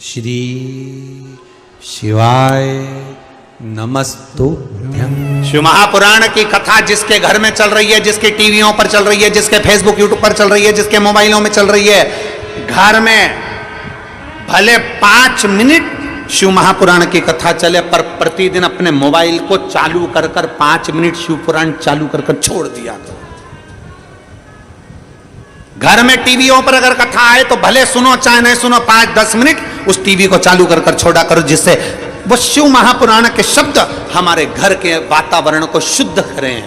श्री शिवाय नमस्तुभ्यं। शिव महापुराण की कथा जिसके घर में चल रही है, जिसके टीवियों पर चल रही है, जिसके फेसबुक यूट्यूब पर चल रही है, जिसके मोबाइलों में चल रही है, घर में भले 5 मिनट शिव महापुराण की कथा चले, पर प्रतिदिन अपने मोबाइल को चालू कर 5 मिनट शिव पुराण चालू कर छोड़ दिया करो। घर में टीवियों पर अगर कथा आए तो भले सुनो चाहे नहीं सुनो, 5-10 मिनट उस टीवी को चालू कर छोड़ा करो, जिससे वो शिव महापुराण के शब्द हमारे घर के वातावरण को शुद्ध करें।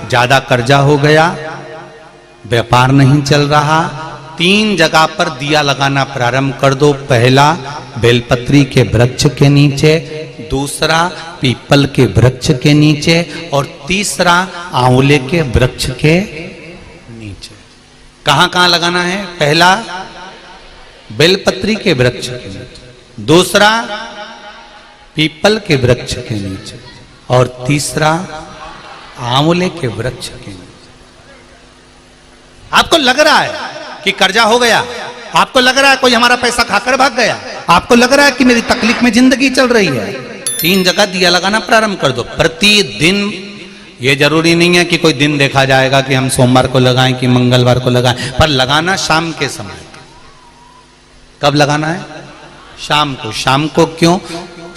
ज्यादा कर्जा हो गया, व्यापार नहीं चल रहा, 3 जगह पर दिया लगाना प्रारंभ कर दो। पहला बेलपत्री के वृक्ष के नीचे, दूसरा पीपल के वृक्ष के नीचे और तीसरा आंवले के वृक्ष के नीचे। कहां कहां लगाना है? पहला बेलपत्री के वृक्ष के नीचे, दूसरा पीपल के वृक्ष के नीचे और तीसरा आंवले के वृक्ष के नीचे। आपको लग रहा है कि कर्जा हो गया, आपको लग रहा है कोई हमारा पैसा खाकर भाग गया, आपको लग रहा है कि मेरी तकलीफ में जिंदगी चल रही है, 3 जगह दिया लगाना प्रारंभ कर दो प्रतिदिन। ये जरूरी नहीं है कि कोई दिन देखा जाएगा कि हम सोमवार को लगाएं कि मंगलवार को लगाएं, पर लगाना शाम के समय। कब लगाना है? शाम को। शाम को क्यों?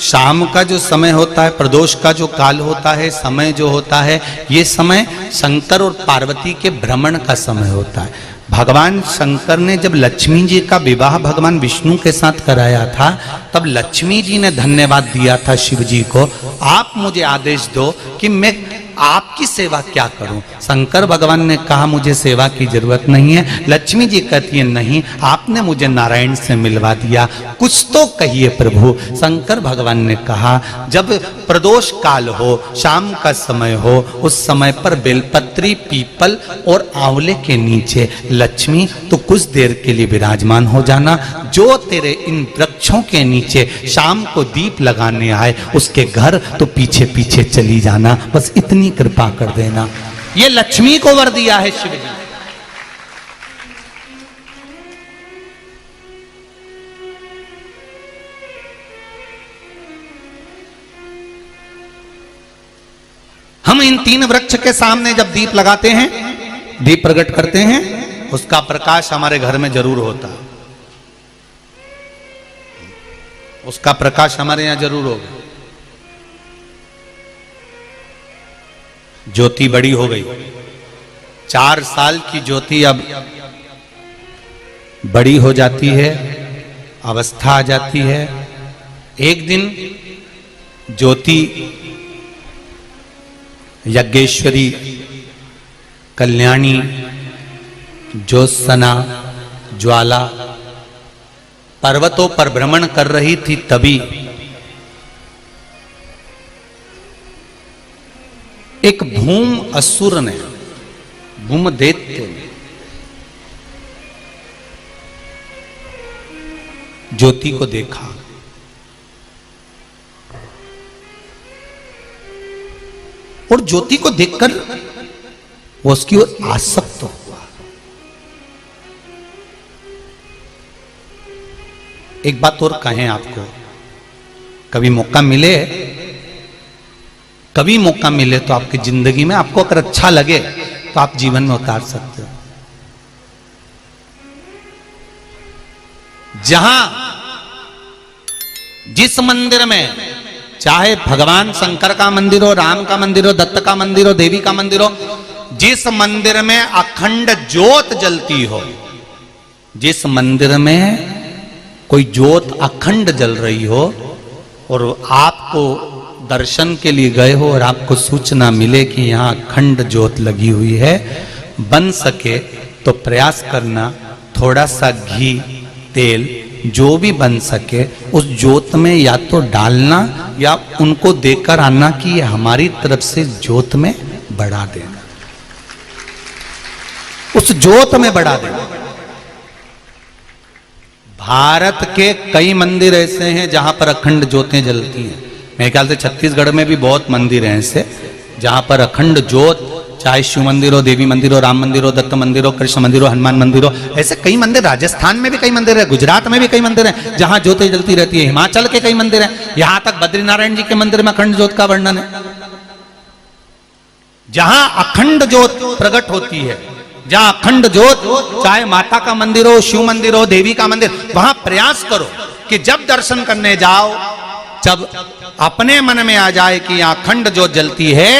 शाम का जो समय होता है, प्रदोष का जो काल होता है, समय जो होता है, ये समय शंकर और पार्वती के भ्रमण का समय होता है। भगवान शंकर ने जब लक्ष्मी जी का विवाह भगवान विष्णु के साथ कराया था, तब लक्ष्मी जी ने धन्यवाद दिया था शिव जी को, आप मुझे आदेश दो कि मैं आपकी सेवा क्या करूं। शंकर भगवान ने कहा मुझे सेवा की जरूरत नहीं है। लक्ष्मी जी कहती है नहीं, आपने मुझे नारायण से मिलवा दिया, कुछ तो कहिए प्रभु। शंकर भगवान ने कहा जब प्रदोष काल हो, शाम का समय हो, उस समय पर बेलपत्री, पीपल और आंवले के नीचे लक्ष्मी तो कुछ देर के लिए विराजमान हो जाना। जो तेरे इन वृक्षों के नीचे शाम को दीप लगाने आए, उसके घर तो पीछे पीछे चली जाना, बस इतनी कृपा कर देना। ये लक्ष्मी को वर दिया है शिव जी। हम इन 3 वृक्ष के सामने जब दीप लगाते हैं, दीप प्रकट करते हैं, उसका प्रकाश हमारे घर में जरूर होता है। उसका प्रकाश हमारे यहां जरूर होगा। ज्योति बड़ी हो गई, 4 साल की ज्योति अब बड़ी हो जाती है, अवस्था आ जाती है। एक दिन ज्योति यज्ञेश्वरी, कल्याणी, ज्योत्सना, ज्वाला पर्वतों पर भ्रमण कर रही थी, तभी एक भूम असुर ने, भूमदैत्य ने ज्योति को देखा और ज्योति को देखकर वो उसकी ओर आसक्त हुआ। एक बात और कहें आपको, कभी मौका मिले तो आपकी जिंदगी में आपको अगर अच्छा लगे तो आप जीवन में उतार सकते हो। जहां जिस मंदिर में, चाहे भगवान शंकर का मंदिर हो, राम का मंदिर हो, दत्त का मंदिर हो, देवी का मंदिर हो, जिस मंदिर में अखंड ज्योत जलती हो, जिस मंदिर में कोई ज्योत अखंड जल रही हो और आपको दर्शन के लिए गए हो और आपको सूचना मिले कि यहाँ अखंड ज्योत लगी हुई है, बन सके तो प्रयास करना, थोड़ा सा घी, तेल, जो भी बन सके उस ज्योत में या तो डालना या उनको देकर आना कि ये हमारी तरफ से ज्योत में बढ़ा देना, उस ज्योत में बढ़ा देना। भारत के कई मंदिर ऐसे हैं जहां पर अखंड ज्योतें जलती हैं। मेरे ख्याल से छत्तीसगढ़ में भी बहुत मंदिर हैं ऐसे जहां पर अखंड ज्योत चाहे शिव मंदिर हो, देवी मंदिर हो, राम मंदिर हो, दत्त मंदिर हो, कृष्ण मंदिर हो, हनुमान मंदिर हो, ऐसे कई मंदिर, राजस्थान में भी कई मंदिर है, गुजरात में भी कई मंदिर है जहां ज्योति जलती रहती है, हिमाचल के कई मंदिर है, यहां तक बद्रीनारायण जी के मंदिर में अखंड ज्योत का वर्णन है। जहां अखंड ज्योत प्रकट होती है, जहां अखंड ज्योत, चाहे माता का मंदिर हो, शिव मंदिर हो, देवी का मंदिर, वहां प्रयास करो कि जब दर्शन करने जाओ, जब अपने मन में आ जाए कि यहाँ अखंड ज्योत जलती है,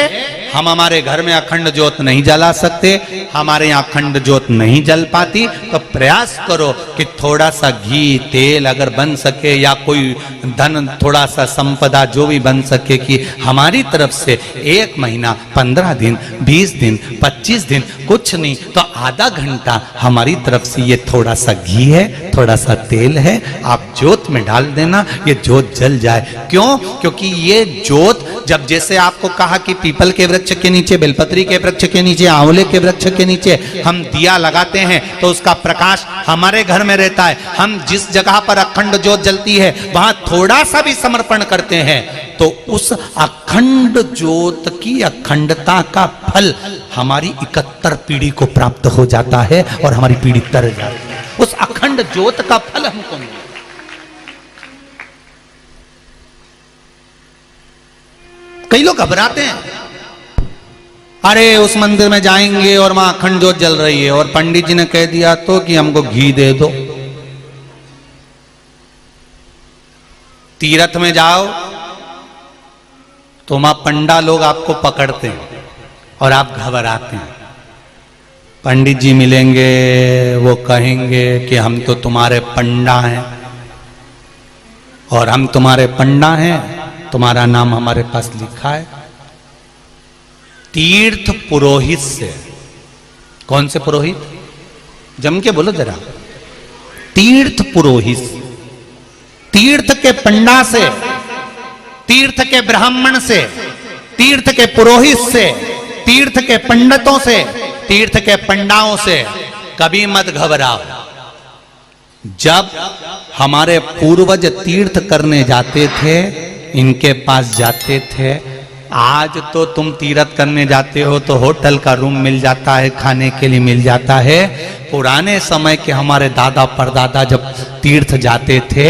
हम हमारे घर में अखंड ज्योत नहीं जला सकते, हमारे यहाँ अखंड ज्योत नहीं जल पाती, तो प्रयास करो कि थोड़ा सा घी तेल अगर बन सके, या कोई धन थोड़ा सा संपदा जो भी बन सके, कि हमारी तरफ से 1 महीना 15 दिन 20 दिन 25 दिन कुछ नहीं तो आधा घंटा हमारी तरफ से ये थोड़ा सा घी है, थोड़ा सा तेल है, आप ज्योत में डाल देना, ये ज्योत जल जाए। क्यों? क्योंकि ये ज्योत, जब जैसे आपको कहा कि पीपल के वृक्ष के नीचे, बेलपत्री के वृक्ष के नीचे, आंवले के वृक्ष के नीचे हम दिया लगाते हैं तो उसका प्रकाश हमारे घर में रहता है। हम जिस जगह पर अखंड ज्योत जलती है वहां थोड़ा सा भी समर्पण करते हैं तो उस अखंड ज्योत की अखंडता का फल हमारी 71 पीढ़ी को प्राप्त हो जाता है और हमारी पीढ़ी तर जाती है। उस अखंड ज्योत का फल हमको मिले। कई लोग घबराते हैं, अरे उस मंदिर में जाएंगे और वहां अखंड ज्योत जल रही है और पंडित जी ने कह दिया तो कि हमको घी दे दो। तीर्थ में जाओ तो वहां पंडा लोग आपको पकड़ते हैं और आप घबराते हैं। पंडित जी मिलेंगे, वो कहेंगे कि हम तो तुम्हारे पंडा हैं और हम तुम्हारे पंडा हैं, तुम्हारा नाम हमारे पास लिखा है। तीर्थ पुरोहित से, कौन से पुरोहित? जम के बोलो जरा। तीर्थ पुरोहित, तीर्थ के पंडा से, तीर्थ के ब्राह्मण से, तीर्थ के पुरोहित से, तीर्थ के पंडितों से, तीर्थ के पंडाओं से कभी मत घबराओ। जब हमारे पूर्वज तीर्थ करने जाते थे, इनके पास जाते थे, आज तो तुम तीर्थ करने जाते हो तो होटल का रूम मिल जाता है, खाने के लिए मिल जाता है। पुराने समय के हमारे दादा परदादा जब तीर्थ जाते थे,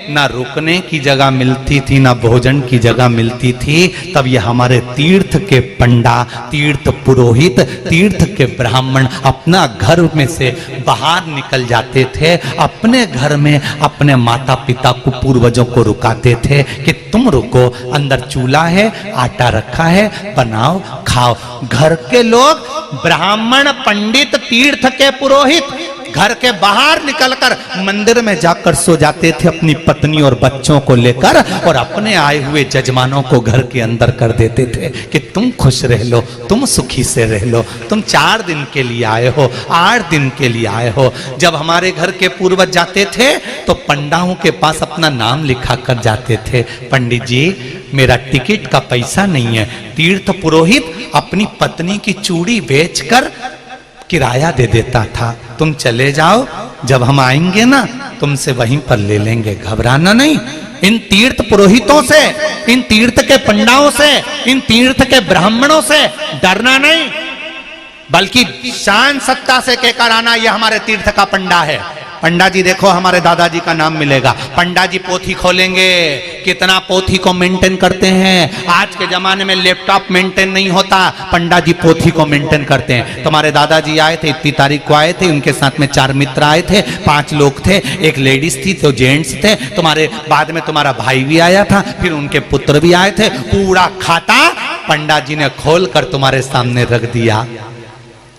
ना रुकने की जगह मिलती थी, ना भोजन की जगह मिलती थी। तब ये हमारे तीर्थ के पंडा, तीर्थ पुरोहित, तीर्थ के ब्राह्मण अपना घर में से बाहर निकल जाते थे, अपने घर में अपने माता पिता को, पूर्वजों को रुकाते थे कि तुम रुको, अंदर चूल्हा है, आटा रखा है, बनाओ खाओ। घर के लोग, ब्राह्मण, पंडित, तीर्थ के पुरोहित घर के बाहर निकलकर मंदिर में जाकर सो जाते थे अपनी पत्नी और बच्चों को लेकर, और अपने आए हुए जजमानों को घर के अंदर कर देते थे कि तुम खुश रह लो, तुम सुखी से रह लो, तुम 4 दिन के लिए आए हो, 8 दिन के लिए आए हो। जब हमारे घर के पूर्वज जाते थे तो पंडाओं के पास अपना नाम लिखा कर जाते थे, पंडित जी मेरा टिकट का पैसा नहीं है। तीर्थ पुरोहित अपनी पत्नी की चूड़ी बेचकर किराया दे देता था, तुम चले जाओ, जब हम आएंगे ना तुमसे वहीं पर ले लेंगे, घबराना नहीं। इन तीर्थ पुरोहितों से, इन तीर्थ के पंडाओं से, इन तीर्थ के ब्राह्मणों से डरना नहीं, बल्कि शान सत्ता से कहकर आना, यह हमारे तीर्थ का पंडा है। पंडा जी देखो, हमारे दादाजी का नाम मिलेगा। पंडा जी पोथी खोलेंगे, कितना पोथी को मेंटेन करते हैं। आज के जमाने में लैपटॉप मेंटेन नहीं होता, पंडा जी पोथी को मेंटेन करते हैं। तुम्हारे दादाजी आए थे, इतनी तारीख को आए थे, उनके साथ में 4 मित्र आए थे, 5 लोग थे, एक लेडीज थी, तो जेंट्स थे। तुम्हारे बाद में तुम्हारा भाई भी आया था, फिर उनके पुत्र भी आए थे। पूरा खाता पंडा जी ने खोल कर तुम्हारे सामने रख दिया।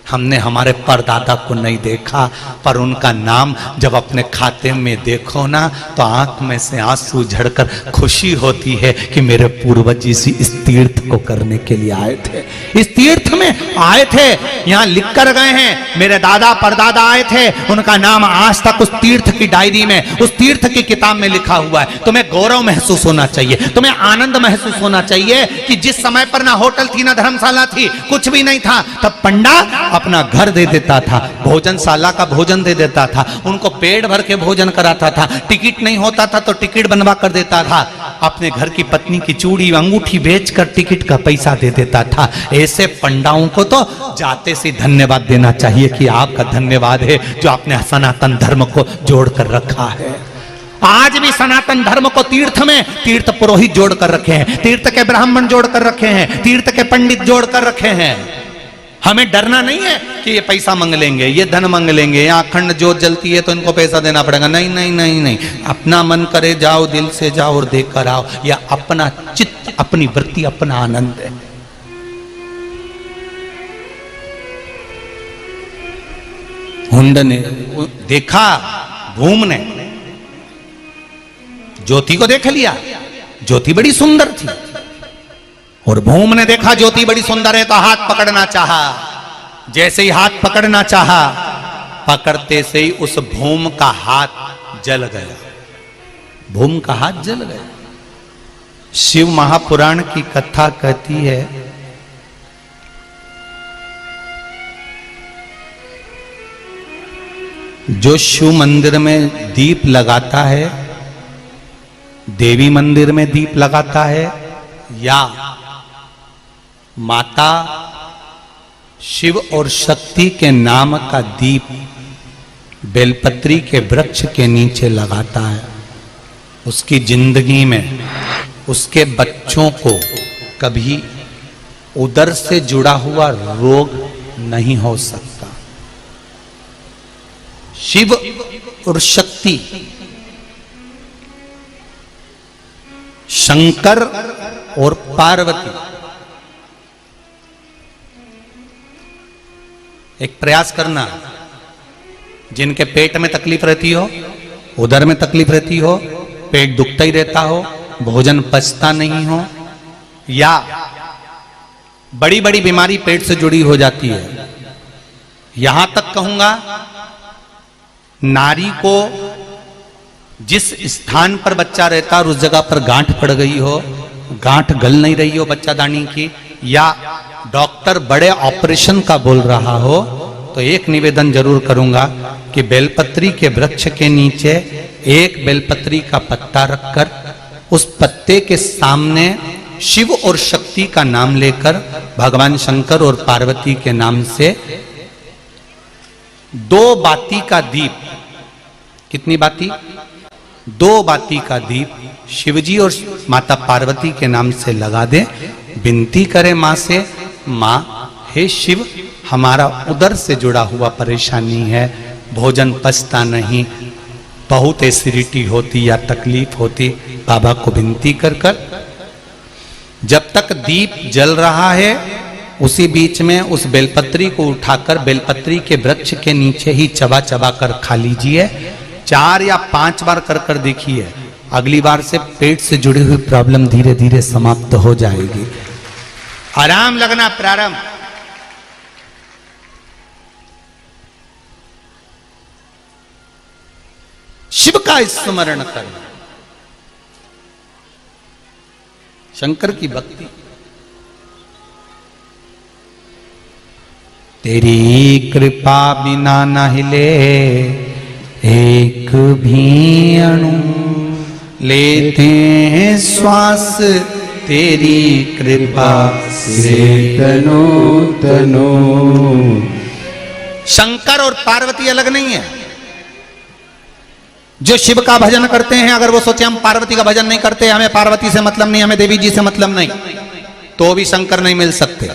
हमने हमारे परदादा को नहीं देखा, पर उनका नाम जब अपने खाते में देखो ना तो आंख में से आंसू झड़कर खुशी होती है कि मेरे पूर्वज इस तीर्थ को करने के लिए आए थे, इस तीर्थ में आए थे। यहाँ लिख कर गए हैं, मेरे दादा परदादा आए थे, उनका नाम आज तक उस तीर्थ की डायरी में, उस तीर्थ की किताब में लिखा हुआ है। तुम्हें गौरव महसूस होना चाहिए, तुम्हें आनंद महसूस होना चाहिए कि जिस समय पर ना होटल थी, ना धर्मशाला थी, कुछ भी नहीं था, तब पंडा अपना घर दे देता था, भोजनशाला का भोजन दे देता था, उनको पेट भर के भोजन कराता था, टिकट नहीं होता था तो टिकट बनवा कर देता था, अपने घर की पत्नी की चूड़ी अंगूठी बेचकर टिकट का पैसा दे देता था। ऐसे पंडाओं को तो जाते से धन्यवाद देना चाहिए कि आपका धन्यवाद है जो आपने सनातन धर्म को जोड़ कर रखा है। आज भी सनातन धर्म को तीर्थ में तीर्थ पुरोहित जोड़ कर रखे हैं, तीर्थ के ब्राह्मण जोड़ कर रखे हैं, तीर्थ के पंडित जोड़ कर रखे हैं। हमें डरना नहीं है कि ये पैसा मांग लेंगे, ये धन मांग लेंगे, यहाँ अखंड जोत जलती है तो इनको पैसा देना पड़ेगा। नहीं नहीं नहीं नहीं, अपना मन करे जाओ, दिल से जाओ और देख कर आओ। या अपना चित्त, अपनी वृत्ति, अपना आनंद है। हुंड ने देखा, भूम ने ज्योति को देख लिया, ज्योति बड़ी सुंदर थी, और भूम ने देखा ज्योति बड़ी सुंदर है तो हाथ पकड़ना चाहा। जैसे ही हाथ पकड़ना चाहा, पकड़ते से ही उस भूम का हाथ जल गया, भूम का हाथ जल गया। शिव महापुराण की कथा कहती है जो शिव मंदिर में दीप लगाता है, देवी मंदिर में दीप लगाता है, या माता शिव और शक्ति के नाम का दीप बेलपत्री के वृक्ष के नीचे लगाता है, उसकी जिंदगी में उसके बच्चों को कभी उदर से जुड़ा हुआ रोग नहीं हो सकता। शिव और शक्ति, शंकर और पार्वती, एक प्रयास करना, जिनके पेट में तकलीफ रहती हो, उदर में तकलीफ रहती हो, पेट दुखता ही रहता हो, भोजन पचता नहीं हो, या बड़ी बड़ी बीमारी पेट से जुड़ी हो जाती है। यहां तक कहूंगा, नारी को जिस स्थान पर बच्चा रहता और उस जगह पर गांठ पड़ गई हो, गांठ गल नहीं रही हो बच्चादानी की, या डॉक्टर बड़े ऑपरेशन का बोल रहा हो, तो एक निवेदन जरूर करूंगा कि बेलपत्री के वृक्ष के नीचे एक बेलपत्री का पत्ता रखकर उस पत्ते के सामने शिव और शक्ति का नाम लेकर भगवान शंकर और पार्वती के नाम से 2 बाती का दीप, कितनी बाती? 2 बाती का दीप शिवजी और माता पार्वती के नाम से लगा दे, विनती करे मां से, मां हे शिव, हमारा उदर से जुड़ा हुआ परेशानी है, भोजन पचता नहीं, बहुत एसिडिटी होती या तकलीफ होती, बाबा को विनती कर कर। जब तक दीप जल रहा है उसी बीच में उस बेलपत्री को उठाकर बेलपत्री के वृक्ष के नीचे ही चबा चबा कर खा लीजिए। 4 या 5 बार कर कर देखिए, अगली बार से पेट से जुड़ी हुई प्रॉब्लम धीरे धीरे समाप्त हो जाएगी, आराम लगना प्रारंभ। शिव का स्मरण करना, शंकर की भक्ति। तेरी कृपा बिना न हिले एक भी अणु, लेते हैं श्वास तेरी कृपा से तनो तनो। शंकर और पार्वती अलग नहीं है। जो शिव का भजन करते हैं, अगर वो सोचे हम पार्वती का भजन नहीं करते, हमें पार्वती से मतलब नहीं, हमें देवी जी से मतलब नहीं, तो भी शंकर नहीं मिल सकते।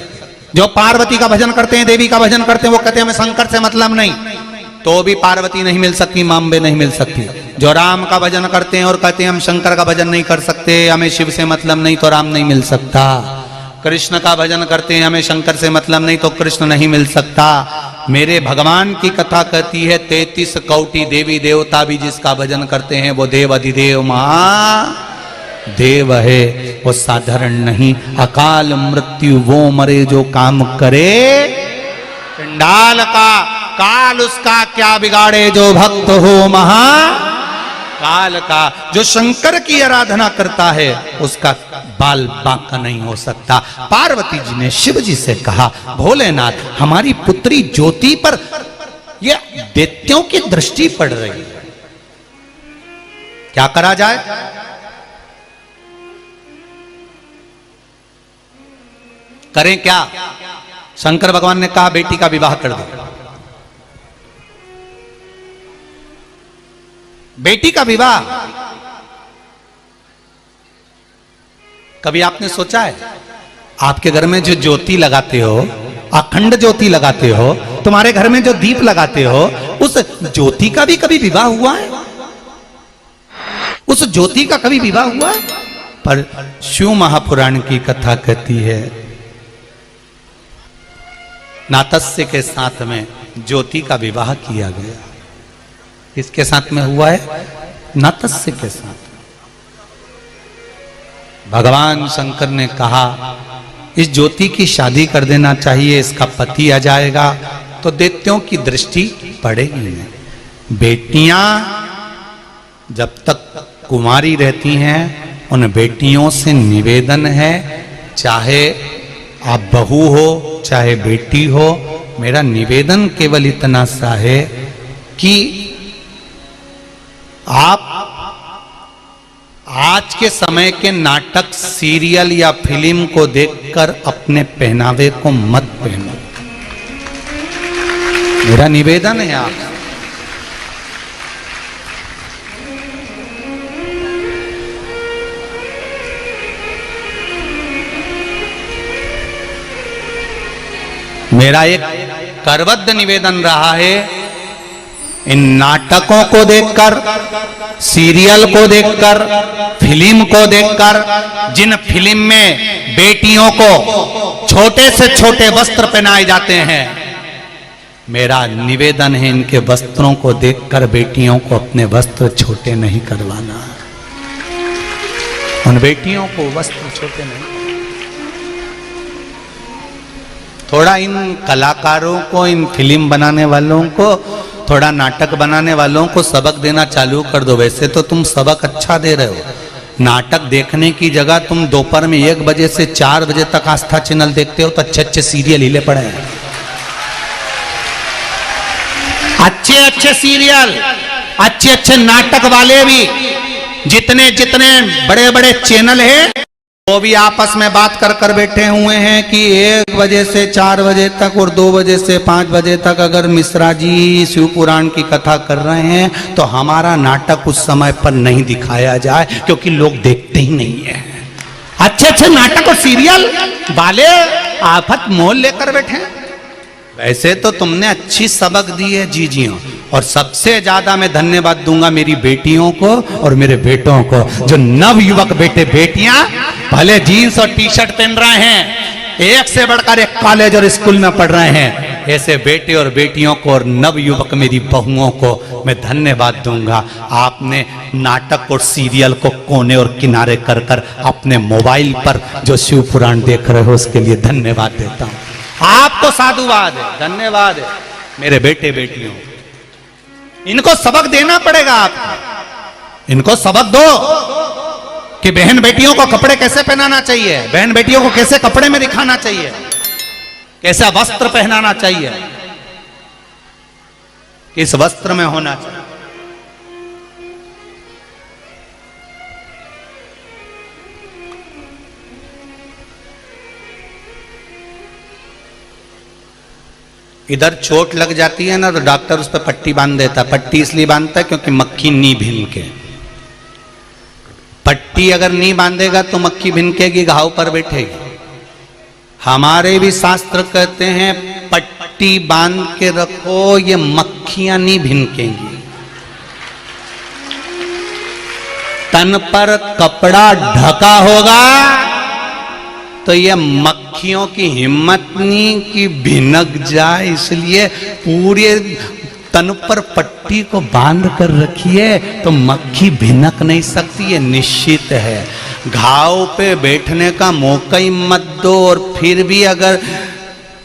जो पार्वती का भजन करते हैं, देवी का भजन करते हैं, वो कहते हैं हमें शंकर से मतलब नहीं, तो भी पार्वती नहीं मिल सकती, मांबे नहीं मिल सकती। जो राम का भजन करते हैं और कहते हैं हम शंकर का भजन नहीं कर सकते, हमें शिव से मतलब नहीं, तो राम नहीं मिल सकता। कृष्ण का भजन करते हैं, हमें शंकर से मतलब नहीं, तो कृष्ण नहीं मिल सकता। मेरे भगवान की कथा कहती है 33 कोटि देवी देवता भी जिसका भजन करते हैं वो देव अधिदेव महादेव है, वो साधारण नहीं। अकाल मृत्यु वो मरे जो काम करे, चंडाल का काल उसका क्या बिगाड़े जो भक्त हो महा काल का। जो शंकर की आराधना करता है उसका बाल बांका नहीं हो सकता। पार्वती जी ने शिव जी से कहा, भोलेनाथ हमारी पुत्री ज्योति पर ये दैत्यों की दृष्टि पड़ रही है, क्या करा जाए? करें क्या? शंकर भगवान ने कहा, बेटी का विवाह कर दो। बेटी का विवाह कभी आपने सोचा है? आपके घर में जो ज्योति लगाते हो, अखंड ज्योति लगाते हो, तुम्हारे घर में जो दीप लगाते हो, उस ज्योति का भी कभी विवाह हुआ है? उस ज्योति का कभी विवाह हुआ है? पर शिव महापुराण की कथा कहती है, नातस्य के साथ में ज्योति का विवाह किया गया। किसके साथ में हुआ है? नातस्य के साथ। भगवान शंकर ने कहा, इस ज्योति की शादी कर देना चाहिए, इसका पति आ जाएगा तो दैत्यों की दृष्टि पड़ेगी नहीं। बेटियां जब तक कुमारी रहती हैं, उन बेटियों से निवेदन है, चाहे आप बहू हो चाहे बेटी हो, मेरा निवेदन केवल इतना सा है कि आप आज के समय के नाटक, सीरियल या फिल्म को देखकर अपने पहनावे को मत पहनो। मेरा निवेदन है आप। मेरा एक करबद्ध निवेदन रहा है, इन नाटकों को देखकर, सीरियल को देखकर, फिल्म को देखकर, जिन फिल्म में बेटियों को छोटे से छोटे वस्त्र पहनाए जाते हैं, मेरा निवेदन है इनके वस्त्रों को देखकर बेटियों को अपने वस्त्र छोटे नहीं करवाना। उन बेटियों को वस्त्र छोटे नहीं। थोड़ा इन कलाकारों को, इन फिल्म बनाने वालों को, थोड़ा नाटक बनाने वालों को सबक देना चालू कर दो। वैसे तो तुम सबक अच्छा दे रहे हो। नाटक देखने की जगह तुम दोपहर में 1 बजे से 4 बजे तक आस्था चैनल देखते हो, तो अच्छे अच्छे सीरियल हिले पड़े हैं। अच्छे अच्छे सीरियल, अच्छे अच्छे नाटक वाले भी जितने जितने बड़े बड़े चैनल हैं, वो भी आपस में बात कर कर बैठे हुए हैं कि 1 बजे से 4 बजे तक और 2 बजे से 5 बजे तक अगर मिश्रा जी शिव पुराण की कथा कर रहे हैं तो हमारा नाटक उस समय पर नहीं दिखाया जाए, क्योंकि लोग देखते ही नहीं है। अच्छे अच्छे नाटक और सीरियल वाले आफत मोल लेकर बैठे हैं। वैसे तो तुमने अच्छी सबक दी है जीजियों, और सबसे ज्यादा मैं धन्यवाद दूंगा मेरी बेटियों को और मेरे बेटों को, जो नव युवक बेटे बेटियां भले जीन्स और टी शर्ट पहन रहे हैं, एक से बढ़कर एक कॉलेज और स्कूल में पढ़ रहे हैं, ऐसे बेटे और बेटियों को और नव युवक मेरी बहुओं को मैं धन्यवाद दूंगा। आपने नाटक और सीरियल को कोने और किनारे कर कर अपने मोबाइल पर जो शिव पुराण देख रहे हो उसके लिए धन्यवाद देता हूं। आपको साधुवाद है, धन्यवाद है मेरे बेटे बेटियों। इनको सबक देना पड़ेगा आपको। इनको सबक दो कि बहन बेटियों को कपड़े कैसे पहनाना चाहिए, बहन बेटियों को कैसे कपड़े में दिखाना चाहिए, कैसा वस्त्र पहनाना चाहिए, किस वस्त्र में होना चाहिए। इधर चोट लग जाती है ना, तो डॉक्टर उस पर पट्टी बांध देता। पट्टी इसलिए बांधता है क्योंकि मक्खी नहीं भिनके। पट्टी अगर नहीं बांधेगा तो मक्खी भिनकेगी, घाव पर बैठेगी। हमारे भी शास्त्र कहते हैं पट्टी बांध के रखो, ये मक्खियां नहीं भिनकेंगी। तन पर कपड़ा ढका होगा तो ये मक्खियों की हिम्मत नहीं कि भिनक जाए, इसलिए पूरे तन पर पट्टी को बांध कर रखिए तो मक्खी भिनक नहीं सकती, ये निश्चित है। घाव पे बैठने का मौका ही मत दो, और फिर भी अगर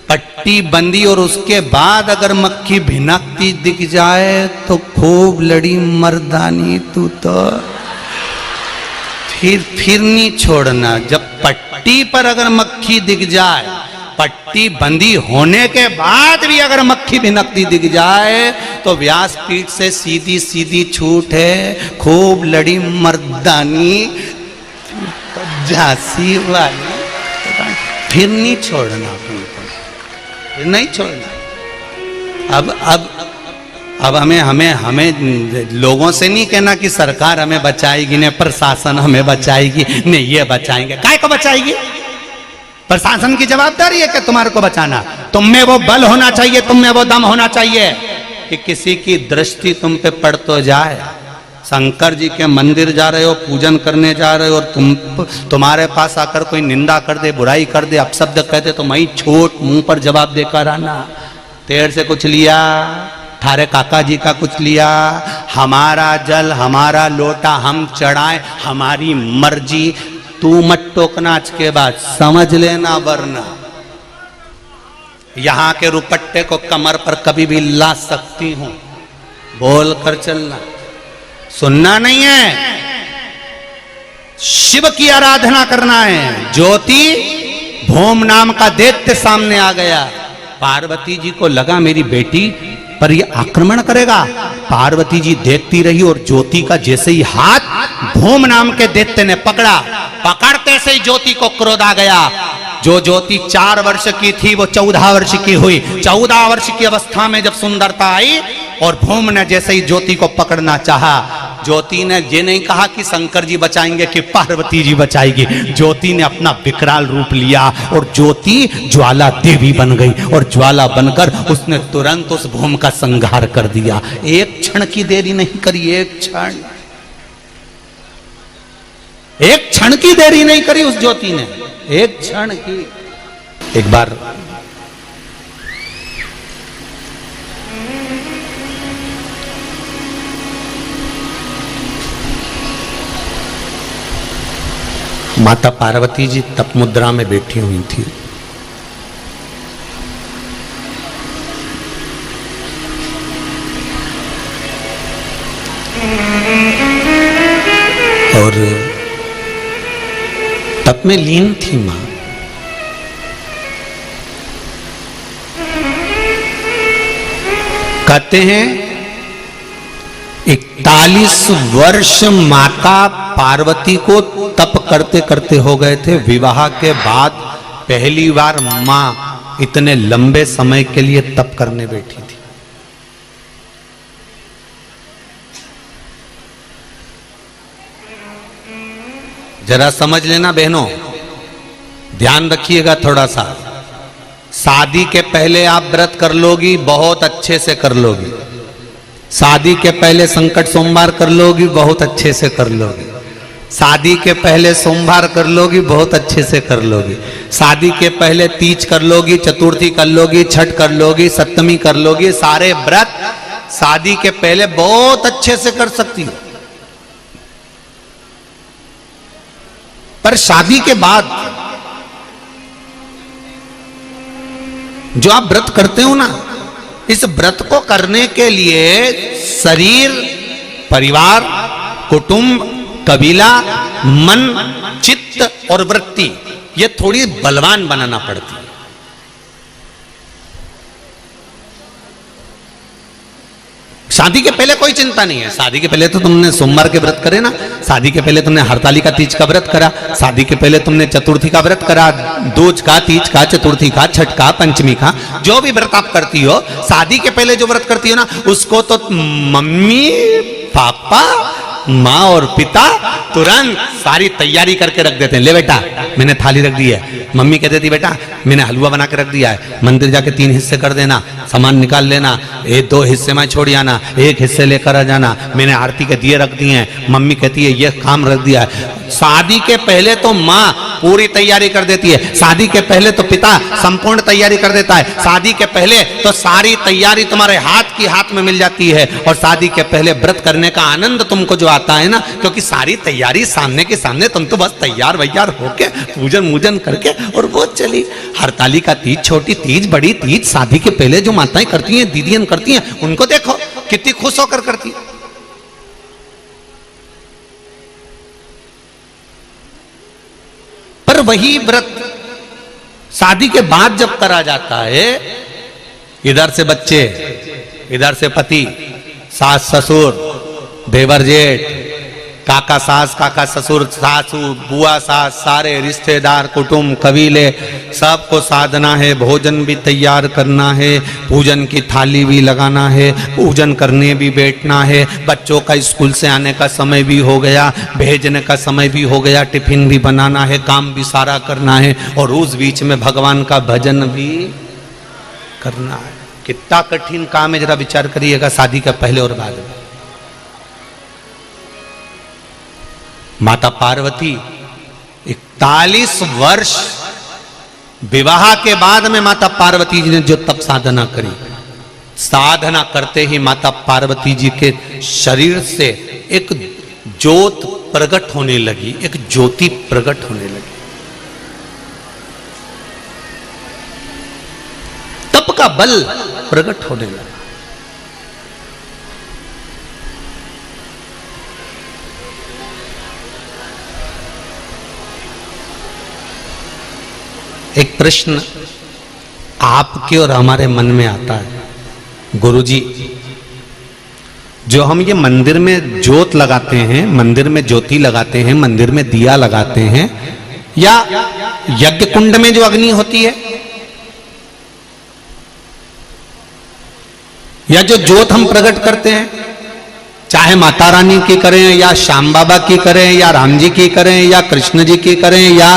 पट्टी बंदी और उसके बाद अगर मक्खी भिनकती दिख जाए तो खूब लड़ी मर्दानी तू तो फिर नहीं छोड़ना। जब पट्टी पर अगर मक्खी दिख जाए, पट्टी बंदी होने के बाद भी अगर मक्खी भिनकती दिख जाए तो व्यासपीठ से सीधी सीधी छूट है, खूब लड़ी मर्दानी झांसी वाली, फिर नहीं छोड़ना तुमको, फिर नहीं छोड़ना। अब हमें लोगों से नहीं कहना कि सरकार हमें बचाएगी, ने प्रशासन हमें बचाएगी, ने ये बचाएंगे। काय को बचाएगी? प्रशासन की जवाबदारी है कि तुम्हारे को बचाना। तुम में वो बल होना चाहिए, तुम में वो दम होना चाहिए कि किसी की दृष्टि तुम पे पड़ तो जाए। शंकर जी के मंदिर जा रहे हो, पूजन करने जा रहे हो, और तुम्हारे पास आकर कोई निंदा कर दे, बुराई कर दे, अपशब्द कह दे, तो मैं छोट मुंह पर जवाब देकर आना। तेरे से कुछ लिया, थारे काका जी का कुछ लिया, हमारा जल हमारा लोटा हम चढ़ाए, हमारी मर्जी, तू मत टोकना। आज के बाद समझ लेना, वरना यहां के रुपट्टे को कमर पर कभी भी ला सकती हूं, बोल कर चलना। सुनना नहीं है, शिव की आराधना करना है। ज्योति भूम नाम का दैत्य सामने आ गया। पार्वती जी को लगा मेरी बेटी पर ये आक्रमण करेगा। पार्वती जी देखती रही और ज्योति का जैसे ही हाथ भूम नाम के दैत्य ने पकड़ा, पकड़ते से ही ज्योति को क्रोध आ गया। जो ज्योति 4 वर्ष की थी वो 14 वर्ष की हुई। 14 वर्ष की अवस्था में जब सुंदरता आई और भूम ने जैसे ही ज्योति को पकड़ना चाहा, ज्योति ने ये नहीं कहा कि शंकर जी बचाएंगे कि पार्वती जी बचाएगी। ज्योति ने अपना विकराल रूप लिया और ज्योति ज्वाला देवी बन गई, और ज्वाला बनकर उसने तुरंत उस भूम का संहार कर दिया। एक क्षण की देरी नहीं करी, एक क्षण की देरी नहीं करी उस ज्योति ने, एक क्षण की। एक बार माता पार्वती जी तप मुद्रा में बैठी हुई थी। और तप में लीन थी मां। कहते हैं 41 वर्ष माता पार्वती को तप करते करते हो गए थे। विवाह के बाद पहली बार मां इतने लंबे समय के लिए तप करने बैठी थी। जरा समझ लेना बहनों, ध्यान रखिएगा थोड़ा सा। शादी के पहले आप व्रत कर लोगी, बहुत अच्छे से कर लोगी। शादी के पहले संकट सोमवार कर लोगी, बहुत अच्छे से कर लोगी। शादी के पहले सोमवार कर लोगी, बहुत अच्छे से कर लोगी। शादी के पहले तीज कर लोगी, चतुर्थी कर लोगी, छठ कर लोगी, सप्तमी कर लोगी। सारे व्रत शादी के पहले बहुत अच्छे से कर सकती हो। पर शादी के बाद जो आप व्रत करते हो ना, इस व्रत को करने के लिए शरीर, परिवार, कुटुंब, कबीला, मन, चित्त और वृत्ति, ये थोड़ी बलवान बनाना पड़ती है। शादी के पहले कोई चिंता नहीं है। शादी के पहले तो तुमने सोमवार के व्रत करे ना, शादी के पहले तुमने हरतालिका तीज का व्रत करा, शादी के पहले तुमने चतुर्थी का व्रत करा, दूज का, तीज का, चतुर्थी का, छठ का, पंचमी का, जो भी व्रत आप करती हो, शादी के पहले जो व्रत करती हो ना, उसको तो मम्मी, पापा, माँ और पिता तुरंत सारी तैयारी करके रख देते हैं। ले बेटा, मैंने थाली रख दी है। मम्मी कह देती बेटा मैंने हलवा बना के रख दिया है, मंदिर जाके 3 हिस्से कर देना, सामान निकाल लेना, 2 हिस्से में छोड़ जाना, 1 हिस्से लेकर आ जाना, मैंने आरती के दिए रख दिए हैं। मम्मी कहती है ये काम रख दिया है। शादी के पहले तो माँ पूरी तैयारी कर देती है, शादी के पहले तो पिता संपूर्ण तैयारी कर देता है, शादी के पहले तो सारी तैयारी तुम्हारे हाथ में मिल जाती है। और शादी के पहले व्रत करने का आनंद तुमको जो आता है ना, क्योंकि सारी तैयारी सामने के सामने, तुम तो बस तैयार वैयार होके पूजन मूजन करके और वो चली। हरतालिका तीज, छोटी तीज, बड़ी तीज, शादी के पहले जो माताएं करती हैं, दीदियां करती हैं, उनको देखो कितनी खुश होकर करती है। पर वही व्रत शादी के बाद जब करा जाता है, इधर से बच्चे, इधर से पति, सास ससुर, देवर जेठ, काका सास, काका ससुर, सासू, बुआ सास, सारे रिश्तेदार, कुटुंब, कबीले, सबको साधना है, भोजन भी तैयार करना है, पूजन की थाली भी लगाना है, पूजन करने भी बैठना है, बच्चों का स्कूल से आने का समय भी हो गया, भेजने का समय भी हो गया, टिफिन भी बनाना है, काम भी सारा करना है, और उस बीच में भगवान का भजन भी करना है। कितना कठिन काम है, जरा विचार करिएगा शादी का पहले और बाद में। माता पार्वती 41 वर्ष विवाह के बाद में माता पार्वती जी ने जो तप साधना करी, साधना करते ही माता पार्वती जी के शरीर से एक ज्योत प्रकट होने लगी, एक ज्योति प्रकट होने लगी। तप का बल प्रकट होने लगा। एक प्रश्न आपके और हमारे मन में आता है, गुरुजी, जो हम ये मंदिर में ज्योत लगाते हैं, मंदिर में ज्योति लगाते हैं, मंदिर में दिया लगाते हैं, या यज्ञ कुंड में जो अग्नि होती है, या जो ज्योत हम प्रकट करते हैं, चाहे माता रानी की करें या श्याम बाबा की करें या राम जी की करें या कृष्ण जी की करें या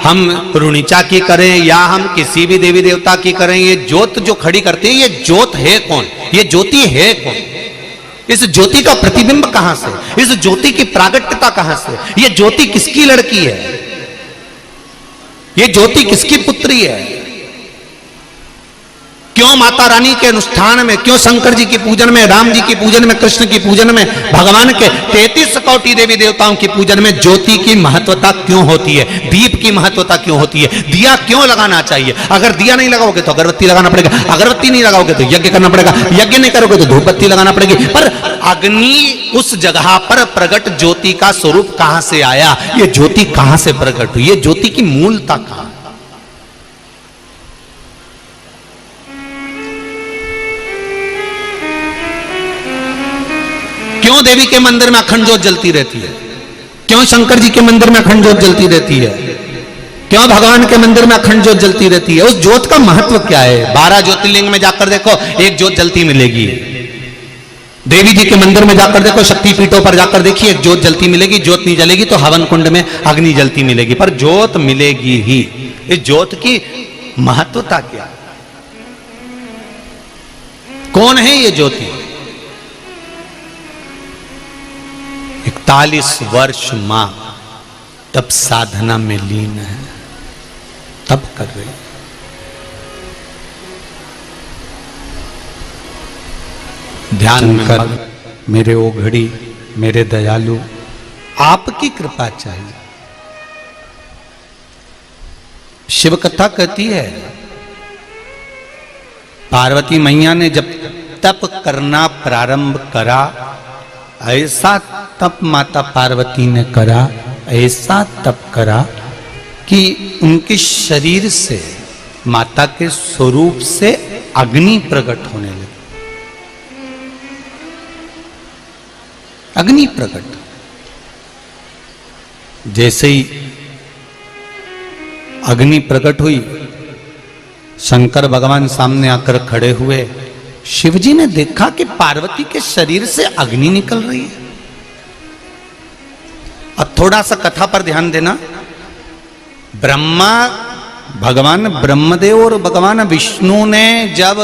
हम रुणिचा की करें या हम किसी भी देवी देवता की करें, ये ज्योत जो खड़ी करते हैं, ये ज्योत है कौन? ये ज्योति है कौन? इस ज्योति का प्रतिबिंब कहां से? इस ज्योति की प्रागट्यता कहां से? ये ज्योति किसकी लड़की है? ये ज्योति किसकी पुत्री है? क्यों माता रानी के अनुष्ठान में, क्यों शंकर जी की पूजन में, राम जी की पूजन में, कृष्ण की पूजन में, भगवान के 33 कोटि देवी देवताओं की पूजन में ज्योति की महत्वता क्यों होती है? दीप की महत्वता क्यों होती है? दिया क्यों लगाना चाहिए? अगर दिया नहीं लगाओगे तो अगरबत्ती लगाना पड़ेगा, अगरबत्ती नहीं लगाओगे तो यज्ञ करना पड़ेगा, यज्ञ नहीं करोगे तो धूप बत्ती लगाना पड़ेगी। पर अग्नि उस जगह पर प्रकट ज्योति का स्वरूप कहां से आया? ये ज्योति कहां से प्रकट हुई? ये ज्योति की मूलता कहां? क्यों देवी के मंदिर में अखंड ज्योत जलती रहती है? क्यों शंकर जी के मंदिर में अखंड ज्योत जलती रहती है? क्यों भगवान के मंदिर में अखंड ज्योत जलती रहती है? उस ज्योत का महत्व क्या है? 12 ज्योतिर्लिंग में जाकर देखो, एक ज्योत जलती मिलेगी। देवी जी के मंदिर में जाकर देखो, शक्ति पीठों पर जाकर देखिए, एक ज्योत जलती मिलेगी। ज्योत नहीं जलेगी तो हवन कुंड में अग्नि जलती मिलेगी, पर ज्योत मिलेगी ही। इस ज्योत की महत्वता क्या? कौन है ये ज्योति? 41 वर्ष मां तब साधना में लीन है, तब कर रही। ध्यान कर मेरे ओ घड़ी, मेरे दयालु, आपकी कृपा चाहिए। शिव कथा कहती है, पार्वती मैया ने जब तप करना प्रारंभ करा, ऐसा तप माता पार्वती ने करा, ऐसा तप करा कि उनके शरीर से, माता के स्वरूप से अग्नि प्रकट होने लगी। अग्नि प्रकट। जैसे ही अग्नि प्रकट हुई, शंकर भगवान सामने आकर खड़े हुए। शिवजी ने देखा कि पार्वती के शरीर से अग्नि निकल रही है। अब थोड़ा सा कथा पर ध्यान देना। ब्रह्मा, भगवान ब्रह्मदेव और भगवान विष्णु ने जब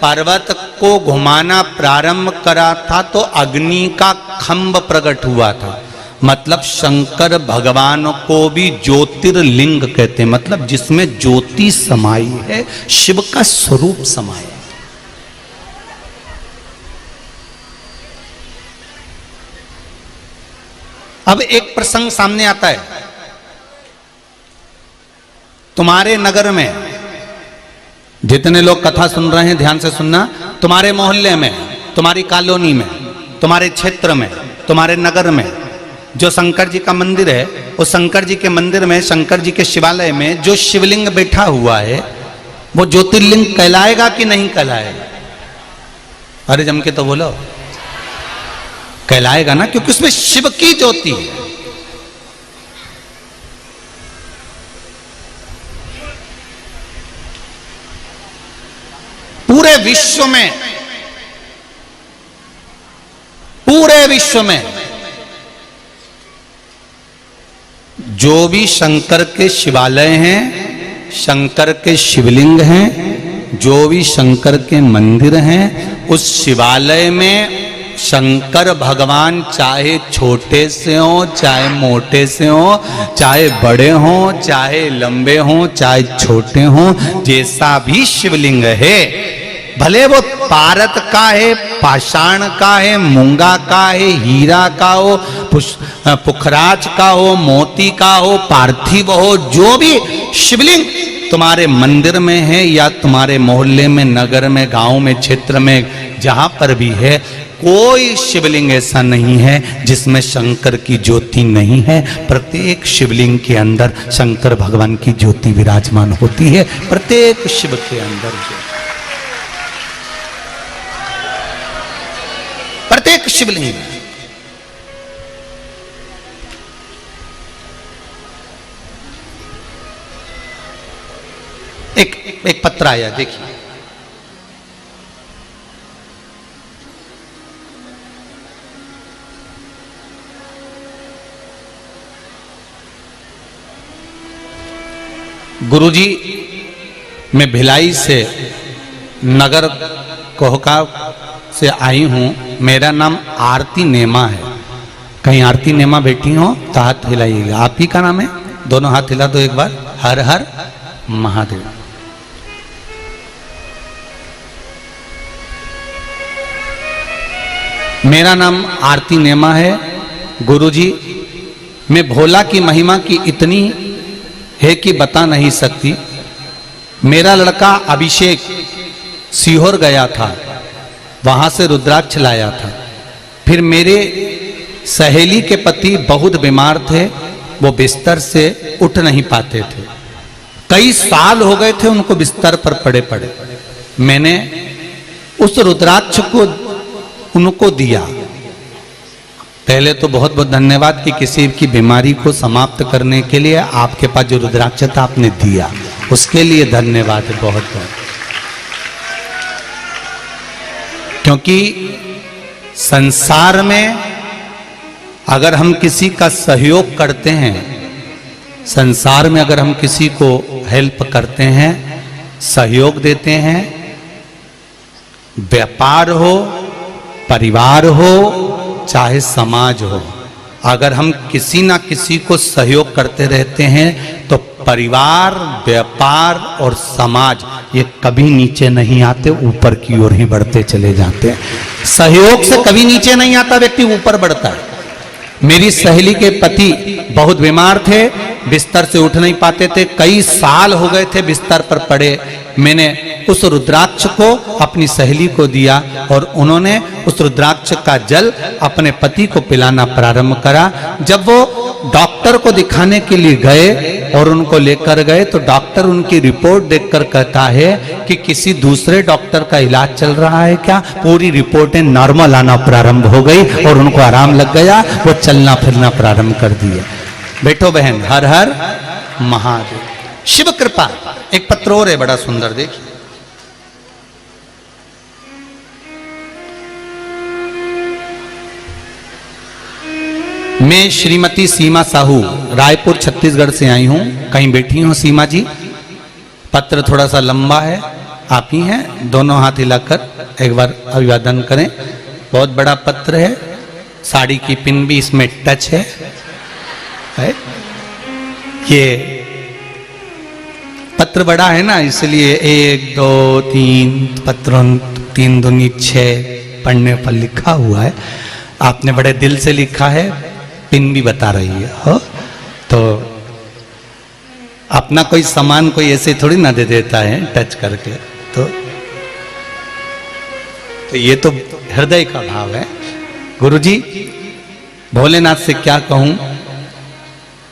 पर्वत को घुमाना प्रारंभ करा था तो अग्नि का खंभ प्रकट हुआ था। मतलब शंकर भगवान को भी ज्योतिर्लिंग कहते हैं, मतलब जिसमें ज्योति समाई है, शिव का स्वरूप समाया। अब एक प्रसंग सामने आता है। तुम्हारे नगर में जितने लोग कथा सुन रहे हैं ध्यान से सुनना, तुम्हारे मोहल्ले में, तुम्हारी कॉलोनी में, तुम्हारे क्षेत्र में, तुम्हारे नगर में जो शंकर जी का मंदिर है, उस शंकर जी के मंदिर में, शंकर जी के शिवालय में जो शिवलिंग बैठा हुआ है वो ज्योतिर्लिंग कहलाएगा कि नहीं कहलाएगा? अरे जम के तो बोलो, कहलाएगा ना, क्योंकि उसमें शिव की ज्योति है। पूरे विश्व में, पूरे विश्व में जो भी शंकर के शिवालय हैं, शंकर के शिवलिंग हैं, जो भी शंकर के मंदिर हैं, उस शिवालय में शंकर भगवान चाहे छोटे से हो, चाहे मोटे से हो, चाहे बड़े हो, चाहे लंबे हो, चाहे छोटे हो, जैसा भी शिवलिंग है, भले वो पारत का है, पाषाण का है, मूंगा का है, हीरा का हो, पुखराज का हो, मोती का हो, पार्थिव हो, जो भी शिवलिंग तुम्हारे मंदिर में है या तुम्हारे मोहल्ले में, नगर में, गांव में, क्षेत्र में, जहां पर भी है, कोई शिवलिंग ऐसा नहीं है जिसमें शंकर की ज्योति नहीं है। प्रत्येक शिवलिंग के अंदर शंकर भगवान की ज्योति विराजमान होती है, प्रत्येक शिव के अंदर, प्रत्येक शिवलिंग। एक पत्र आया, देखिए। गुरुजी, मैं भिलाई से नगर कोहका से आई हूं। मेरा नाम आरती नेमा है। कहीं आरती नेमा बैठी हो तो हाथ हिलाइएगा। आप ही का नाम है? दोनों हाथ हिला दो एक बार। हर हर महादेव। मेरा नाम आरती नेमा है। गुरुजी, मैं भोला की महिमा की इतनी है कि बता नहीं सकती। मेरा लड़का अभिषेक सीहोर गया था, वहां से रुद्राक्ष लाया था। फिर मेरे सहेली के पति बहुत बीमार थे, वो बिस्तर से उठ नहीं पाते थे। कई साल हो गए थे उनको बिस्तर पर पड़े पड़े। मैंने उस रुद्राक्ष को उनको दिया। पहले तो बहुत बहुत धन्यवाद कि किसी की बीमारी को समाप्त करने के लिए आपके पास जो रुद्राक्ष था आपने दिया, उसके लिए धन्यवाद है बहुत बहुत। क्योंकि संसार में अगर हम किसी का सहयोग करते हैं, संसार में अगर हम किसी को हेल्प करते हैं, सहयोग देते हैं, व्यापार हो, परिवार हो, चाहे समाज हो, अगर हम किसी ना किसी को सहयोग करते रहते हैं तो परिवार, व्यापार और समाज ये कभी नीचे नहीं आते, ऊपर की ओर ही बढ़ते चले जाते हैं। सहयोग से कभी नीचे नहीं आता, व्यक्ति ऊपर बढ़ता है। मेरी सहेली के पति बहुत बीमार थे, बिस्तर से उठ नहीं पाते थे, कई साल हो गए थे बिस्तर पर पड़े। मैंने उस रुद्राक्ष को अपनी सहेली को दिया और उन्होंने उस रुद्राक्ष का जल अपने पति को पिलाना प्रारंभ करा। जब वो डॉक्टर को दिखाने के लिए गए और उनको लेकर गए तो डॉक्टर उनकी रिपोर्ट देखकर कहता है कि किसी दूसरे डॉक्टर का इलाज चल रहा है क्या? पूरी रिपोर्टें नॉर्मल आना प्रारंभ हो गई और उनको आराम लग गया, वो चलना फिरना प्रारंभ कर दिए। बैठो बहन, हर हर महादेव। शिव कृपा। एक पत्र और है बड़ा सुंदर, देखिए। मैं श्रीमती सीमा साहू रायपुर छत्तीसगढ़ से आई हूं। कहीं बैठी हूं सीमा जी? पत्र थोड़ा सा लंबा है, आप ही हैं, दोनों हाथ हिलाकर एक बार अभिवादन करें। बहुत बड़ा पत्र है, साड़ी की पिन भी इसमें टच है। ये पत्र बड़ा है ना, इसलिए 1 2 3 पत्रों 3 दूनी 6 पढ़ने पर लिखा हुआ है। आपने बड़े दिल से लिखा है, पिन भी बता रही है। हो तो अब अपना कोई सामान कोई ऐसे थोड़ी ना दे देता है टच करके। तो ये तो हृदय का भाव है। गुरुजी भोलेनाथ से क्या कहूं,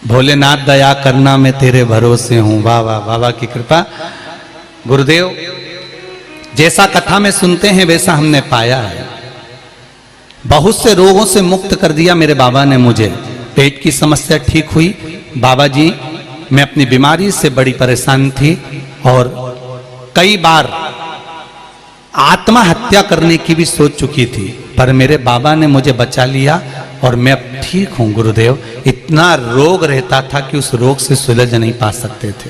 भोलेनाथ दया करना मैं तेरे भरोसे हूं। वाह वाह, बाबा की कृपा। गुरुदेव जैसा कथा में सुनते हैं वैसा हमने पाया है। बहुत से रोगों से मुक्त कर दिया मेरे बाबा ने मुझे। पेट की समस्या ठीक हुई। बाबा जी मैं अपनी बीमारी से बड़ी परेशान थी और कई बार आत्महत्या करने की भी सोच चुकी थी, पर मेरे बाबा ने मुझे बचा लिया और मैं अब ठीक हूं। गुरुदेव इतना रोग रहता था कि उस रोग से सुलझ नहीं पा सकते थे।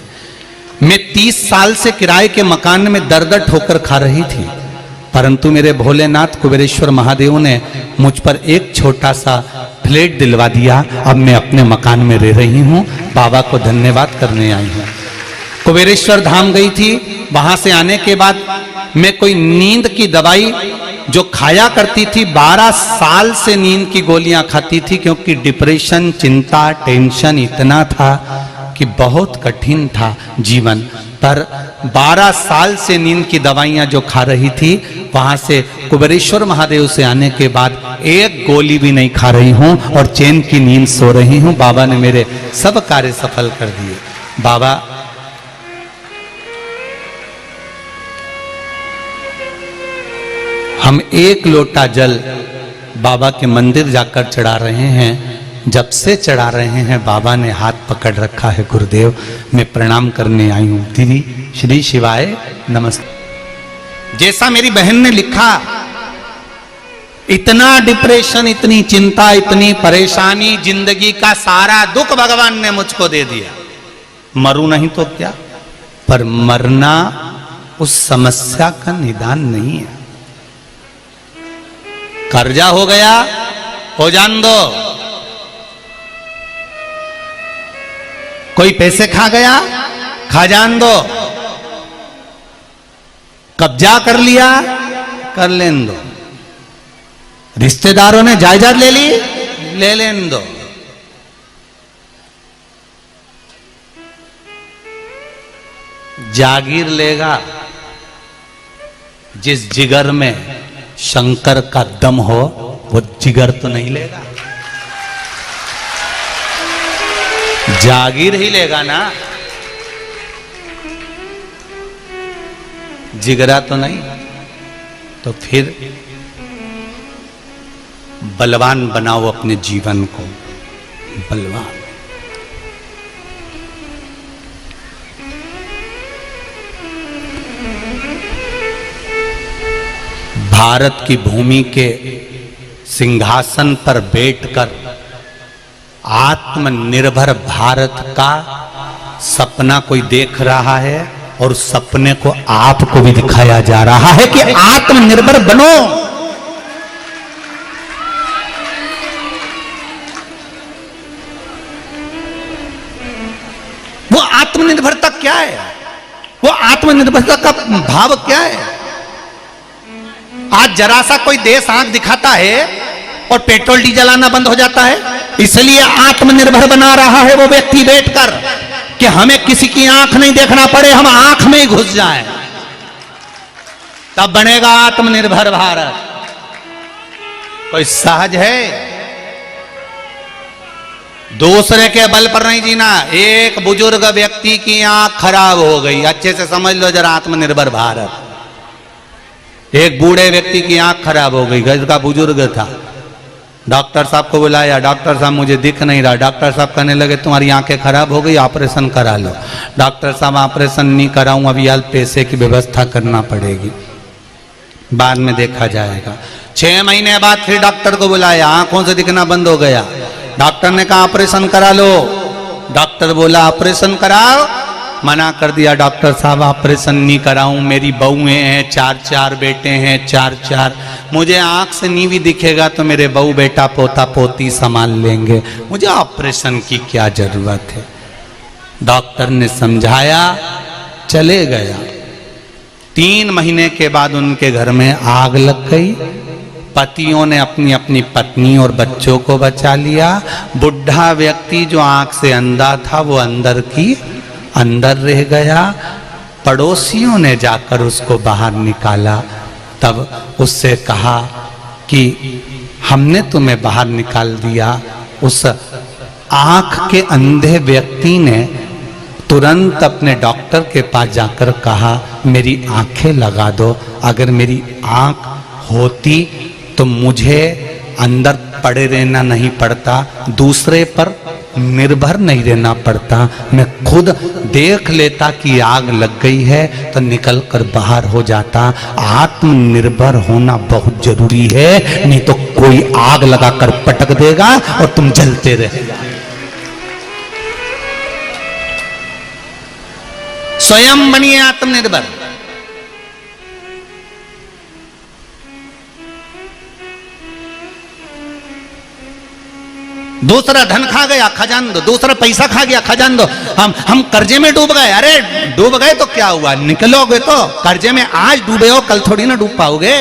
मैं 30 साल से किराए के मकान में दर ठोकर खा रही थी, परंतु मेरे भोलेनाथ कुबेरेश्वर महादेव ने मुझ पर एक छोटा सा फ्लैट दिलवा दिया। अब मैं अपने मकान में रह रही हूं। बाबा को धन्यवाद करने आई हूं। कुबेरेश्वर धाम गई थी, वहां से आने के बाद मैं कोई नींद की दवाई जो खाया करती थी, 12 साल से नींद की गोलियां खाती थी, क्योंकि डिप्रेशन, चिंता, टेंशन इतना था कि बहुत कठिन था जीवन। पर 12 साल से नींद की दवाइयां जो खा रही थी, वहां से कुबेरेश्वर महादेव से आने के बाद एक गोली भी नहीं खा रही हूं और चैन की नींद सो रही हूं। बाबा ने मेरे सब कार्य सफल कर दिए। बाबा हम एक लोटा जल बाबा के मंदिर जाकर चढ़ा रहे हैं। जब से चढ़ा रहे हैं बाबा ने हाथ पकड़ रखा है। गुरुदेव मैं प्रणाम करने आई हूं। दीदी श्री शिवाय नमस्ते। जैसा मेरी बहन ने लिखा, इतना डिप्रेशन, इतनी चिंता, इतनी परेशानी, जिंदगी का सारा दुख भगवान ने मुझको दे दिया। मरूं नहीं तो क्या, पर मरना उस समस्या का निदान नहीं है। कर्जा हो गया, हो जान दो। कोई पैसे खा गया, खा जान दो। कब्जा कर लिया, कर लेन दो। रिश्तेदारों ने जायदाद ले ली, ले लेन दो। जागीर लेगा जिस जिगर में शंकर का दम हो, वो जिगर तो नहीं लेगा, जागीर ही लेगा ना, जिगरा तो नहीं। तो फिर बलवान बनाओ अपने जीवन को, बलवान। भारत की भूमि के सिंहासन पर बैठकर आत्मनिर्भर भारत का सपना कोई देख रहा है और उस सपने को आपको भी दिखाया जा रहा है कि आत्मनिर्भर बनो। वो आत्मनिर्भरता क्या है? वो आत्मनिर्भरता का भाव क्या है? आज जरा सा कोई देश आंख दिखाता है और पेट्रोल डीजल आना बंद हो जाता है। इसलिए आत्मनिर्भर बना रहा है वो व्यक्ति बैठकर कि हमें किसी की आंख नहीं देखना पड़े, हम आंख में ही घुस जाएं, तब बनेगा आत्मनिर्भर भारत। कोई सहज है? दूसरे के बल पर नहीं जीना। एक बुजुर्ग व्यक्ति की आंख खराब हो गई, अच्छे से समझ लो जरा आत्मनिर्भर भारत। एक बूढ़े व्यक्ति की आंख खराब हो गई, घर का बुजुर्ग था। डॉक्टर साहब को बुलाया, डॉक्टर साहब मुझे दिख नहीं रहा। डॉक्टर साहब कहने लगे तुम्हारी आंखें खराब हो गई, ऑपरेशन करा लो। डॉक्टर साहब ऑपरेशन नहीं कराऊं, अभी यार पैसे की व्यवस्था करना पड़ेगी, बाद में देखा जाएगा। 6 महीने बाद फिर डॉक्टर को बुलाया, आंखों से दिखना बंद हो गया। डॉक्टर ने कहा ऑपरेशन करा लो। डॉक्टर बोला ऑपरेशन कराओ, मना कर दिया डॉक्टर साहब ऑपरेशन नहीं कराऊं, मेरी बहुएं हैं, 4 बेटे हैं, 4 मुझे आंख से नहीं भी दिखेगा तो मेरे बहू बेटा पोता पोती संभाल लेंगे, मुझे ऑपरेशन की क्या जरूरत है। डॉक्टर ने समझाया, चले गया। 3 महीने के बाद उनके घर में आग लग गई। पतियों ने अपनी अपनी पत्नी और बच्चों को बचा लिया। बुढ़ा व्यक्ति जो आंख से अंधा था वो अंदर की अंदर रह गया। पड़ोसियों ने जाकर उसको बाहर निकाला। तब उससे कहा कि हमने तुम्हें बाहर निकाल दिया। उस आंख के अंधे व्यक्ति ने तुरंत अपने डॉक्टर के पास जाकर कहा, मेरी आंखें लगा दो। अगर मेरी आंख होती तो मुझे अंदर पड़े रहना नहीं पड़ता, दूसरे पर निर्भर नहीं रहना पड़ता। मैं खुद देख लेता कि आग लग गई है तो निकल कर बाहर हो जाता। आत्मनिर्भर होना बहुत जरूरी है, नहीं तो कोई आग लगाकर पटक देगा और तुम जलते रहेगा। स्वयं बनिए आत्मनिर्भर। दूसरा धन खा गया, खजान दो। दूसरा पैसा खा गया, खजान दो। हम कर्जे में डूब गए। अरे डूब गए तो क्या हुआ, निकलोगे तो। कर्जे में आज डूबे हो, कल थोड़ी ना डूब पाओगे।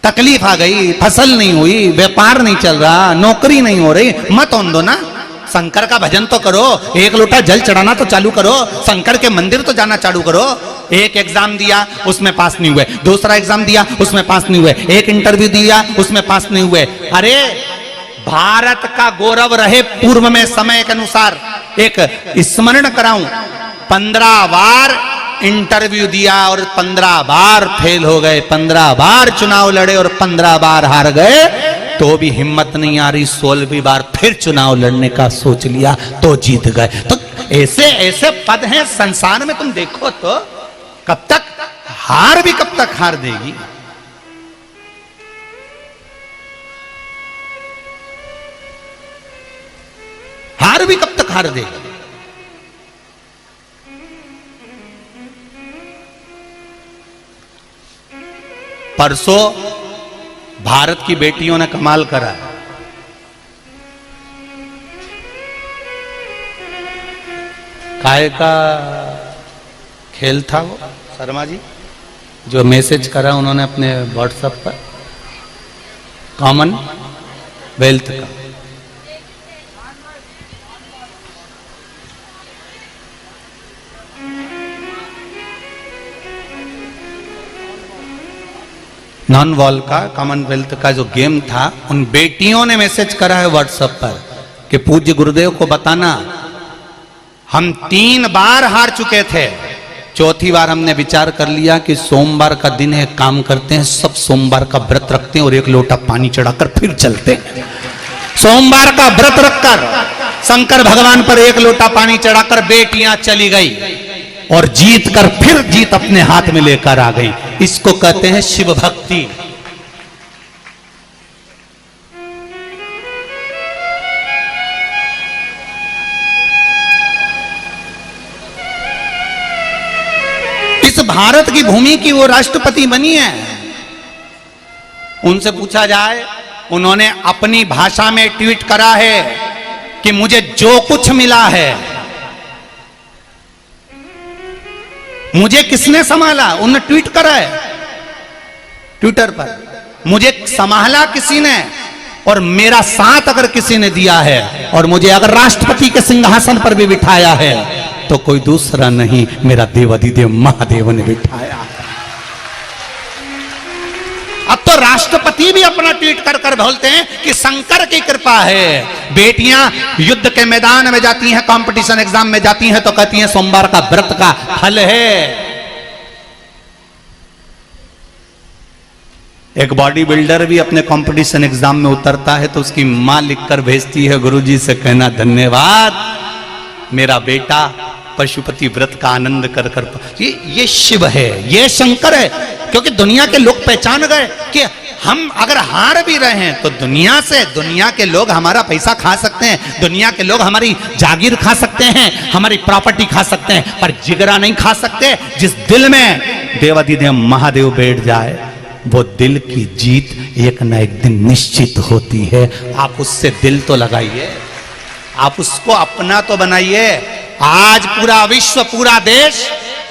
तकलीफ आ गई, फसल नहीं हुई, व्यापार नहीं चल रहा, नौकरी नहीं हो रही, मत ओन दो ना। शंकर का भजन तो करो, एक लोटा जल चढ़ाना तो चालू करो, शंकर के मंदिर तो जाना चालू करो। एक एग्जाम दिया उसमें पास नहीं हुए, दूसरा एग्जाम दिया उसमें पास नहीं हुए, एक इंटरव्यू दिया उसमें पास नहीं हुए। अरे भारत का गौरव रहे पूर्व में समय के अनुसार एक स्मरण कराऊं, 15 बार इंटरव्यू दिया और 15 बार फेल हो गए, 15 बार चुनाव लड़े और 15 बार हार गए, तो भी हिम्मत नहीं आ रही। 16वीं बार फिर चुनाव लड़ने का सोच लिया तो जीत गए। तो ऐसे ऐसे पद हैं संसार में, तुम देखो तो कब तक हार भी कब तक हार देगी। हार भी कब तक हार देगी। परसों भारत की बेटियों ने कमाल करा। काय का खेल था वो शर्मा जी जो मैसेज करा उन्होंने अपने व्हाट्सएप पर, कॉमनवेल्थ का। नॉन वॉल का कॉमनवेल्थ का जो गेम था, उन बेटियों ने मैसेज करा है व्हाट्सएप पर कि पूज्य गुरुदेव को बताना हम 3 बार हार चुके थे, 4थी बार हमने विचार कर लिया कि सोमवार का दिन है, काम करते हैं, सब सोमवार का व्रत रखते हैं और 1 लोटा पानी चढ़ाकर फिर चलते हैं। सोमवार का व्रत रखकर शंकर भगवान पर 1 लोटा पानी चढ़ाकर बेटियां चली गई और जीत कर फिर जीत अपने हाथ में लेकर आ गई। इसको कहते हैं शिव भक्ति। इस भारत की भूमि की वो राष्ट्रपति बनी है। उनसे पूछा जाए, उन्होंने अपनी भाषा में ट्वीट करा है कि मुझे जो कुछ मिला है, मुझे किसने संभाला, उन्होंने ट्वीट करा है ट्विटर पर, मुझे संभाला किसी ने और मेरा साथ अगर किसी ने दिया है और मुझे अगर राष्ट्रपति के सिंहासन पर भी बिठाया है तो कोई दूसरा नहीं, मेरा देवाधिदेव महादेव ने बिठाया है। अब तो राष्ट्रपति भी अपना ट्वीट कर कर बोलते हैं कि शंकर की कृपा है। बेटियां युद्ध के मैदान में जाती हैं, कंपटीशन एग्जाम में जाती हैं तो कहती हैं सोमवार का व्रत का फल है। एक बॉडी बिल्डर भी अपने कंपटीशन एग्जाम में उतरता है तो उसकी मां लिखकर भेजती है, गुरुजी से कहना धन्यवाद, मेरा बेटा पशुपति व्रत का आनंद कर कर। ये शिव है, ये शंकर है। क्योंकि दुनिया के लोग पहचान गए कि हम अगर हार भी रहे हैं तो दुनिया के लोग हमारा पैसा खा सकते हैं, दुनिया के लोग हमारी जागीर खा सकते हैं, हमारी प्रॉपर्टी खा सकते हैं, पर जिगरा नहीं खा सकते। जिस दिल में देवाधिदेव महादेव बैठ जाए वो दिल की जीत एक न एक दिन निश्चित होती है। आप उससे दिल तो लगाइए, आप उसको अपना तो बनाइए। आज पूरा विश्व, पूरा देश,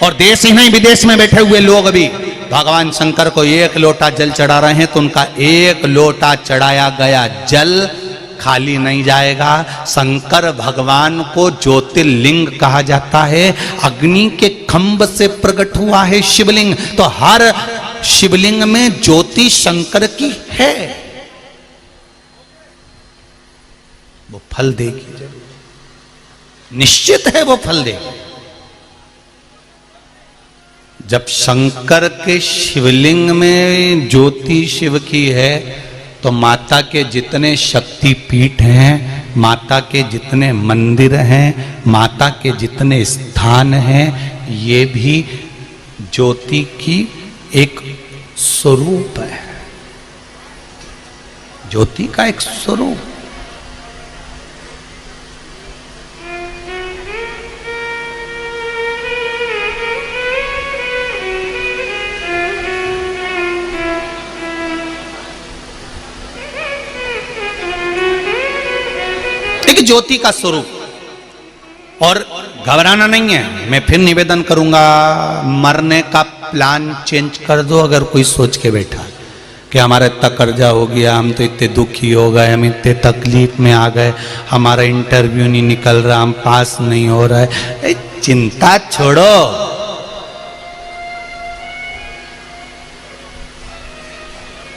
और देश ही नहीं विदेश में बैठे हुए लोग भी भगवान शंकर को 1 लोटा जल चढ़ा रहे हैं तो उनका 1 लोटा चढ़ाया गया जल खाली नहीं जाएगा। शंकर भगवान को ज्योतिर्लिंग कहा जाता है। अग्नि के खंभ से प्रकट हुआ है शिवलिंग, तो हर शिवलिंग में ज्योति शंकर की है, वो फल देगी, निश्चित है वो फल देगी। जब शंकर के शिवलिंग में ज्योति शिव की है तो माता के जितने शक्ति पीठ हैं, माता के जितने मंदिर हैं, माता के जितने स्थान हैं, ये भी ज्योति की एक स्वरूप है, ज्योति का एक स्वरूप। ज्योति का स्वरूप। और घबराना नहीं है, मैं फिर निवेदन करूंगा, मरने का प्लान चेंज कर दो। अगर कोई सोच के बैठा कि हमारा इतना कर्जा हो गया, हम तो इतने दुखी हो गए, हम इतने तकलीफ में आ गए, हमारा इंटरव्यू नहीं निकल रहा, हम पास नहीं हो रहा है, चिंता छोड़ो।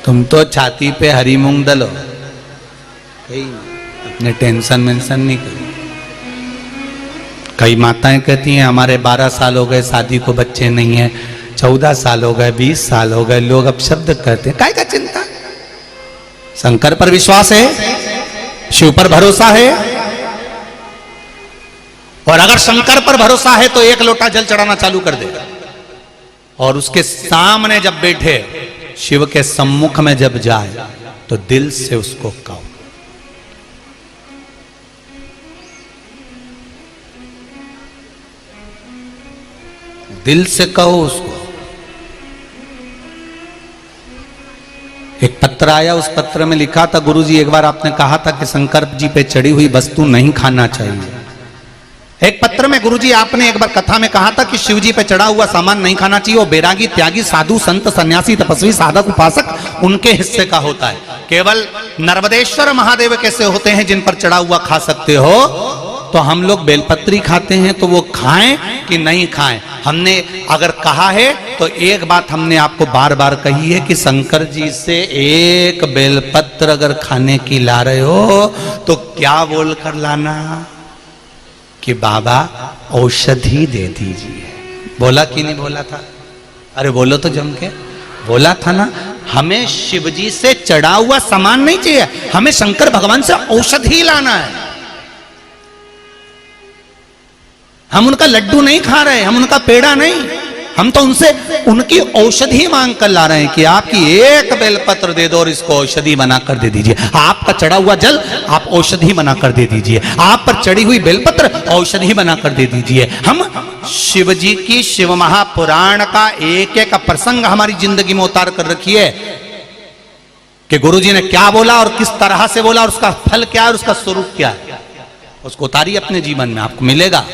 तुम तो छाती पे हरी मूंग दलो, अपने टेंशन मेंशन नहीं करो। कई माताएं कहती हैं हमारे 12 साल हो गए शादी को, बच्चे नहीं है, 14 साल हो गए, 20 साल हो गए, लोग अब शब्द कहते हैं, काय का चिंता। शंकर पर विश्वास है, शिव पर भरोसा है, और अगर शंकर पर भरोसा है तो एक लोटा जल चढ़ाना चालू कर दे, और उसके सामने जब बैठे, शिव के सम्मुख में जब जाए तो दिल से उसको कहो, दिल से कहो उसको। एक पत्र आया, उस पत्र में लिखा था, गुरुजी एक बार आपने कहा था कि शंकर जी पे चढ़ी हुई वस्तु नहीं खाना चाहिए। एक पत्र में गुरुजी आपने एक बार कथा में कहा था कि शिव जी पे चढ़ा हुआ सामान नहीं खाना चाहिए, वो बैरागी, त्यागी, साधु, संत, सन्यासी, तपस्वी, साधक, उपासक, उनके हिस्से का होता है। केवल नर्मदेश्वर महादेव कैसे होते हैं जिन पर चढ़ा हुआ खा सकते हो, तो हम लोग बेलपत्री खाते हैं, तो वो खाएं कि नहीं खाएं। हमने अगर कहा है तो एक बात हमने आपको बार बार कही है कि शंकर जी से एक बेलपत्र अगर खाने की ला रहे हो तो क्या बोल कर लाना कि बाबा औषधि दे दीजिए। बोला कि नहीं बोला था? अरे बोलो तो जम के, बोला था ना। हमें शिवजी से चढ़ा हुआ सामान नहीं चाहिए, हमें शंकर भगवान से औषधि लाना है। हम उनका लड्डू नहीं खा रहे, हम उनका पेड़ा नहीं, हम तो उनसे उनकी औषधि मांग कर ला रहे हैं कि आपकी एक बेलपत्र दे दो और इसको औषधि बनाकर दे दीजिए। आपका चढ़ा हुआ जल आप औषधि बनाकर दे दीजिए, आप पर चढ़ी हुई बेलपत्र औषधि बनाकर दे दीजिए। हम शिव जी की शिव महापुराण का एक एक प्रसंग हमारी जिंदगी में उतार कर रखिए कि गुरु जी ने क्या बोला और किस तरह से बोला और उसका फल क्या है और उसका स्वरूप क्या है, उसको उतारिए अपने जीवन में, आपको मिलेगा।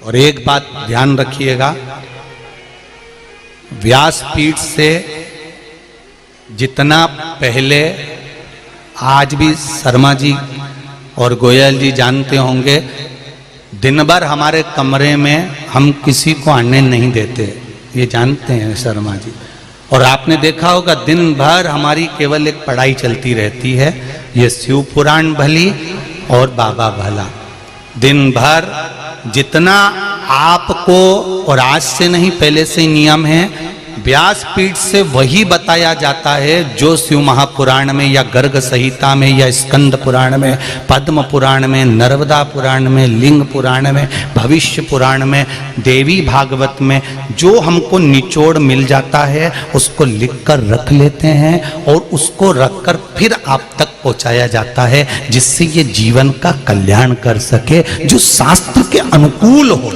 और एक बात ध्यान रखिएगा, व्यासपीठ से जितना पहले, आज भी शर्मा जी और गोयल जी जानते होंगे, दिन भर हमारे कमरे में हम किसी को आने नहीं देते, ये जानते हैं शर्मा जी। और आपने देखा होगा दिन भर हमारी केवल एक पढ़ाई चलती रहती है, ये शिव पुराण भली और बाबा भला। दिन भर जितना आपको, और आज से नहीं पहले से नियम है, व्यासपीठ से वही बताया जाता है जो शिव महापुराण में या गर्ग संहिता में या स्कंद पुराण में, पद्म पुराण में, नर्मदा पुराण में, लिंग पुराण में, भविष्य पुराण में, देवी भागवत में जो हमको निचोड़ मिल जाता है उसको लिख कर रख लेते हैं और उसको रखकर फिर आप तक पहुंचाया जाता है, जिससे ये जीवन का कल्याण कर सके, जो शास्त्र के अनुकूल हो,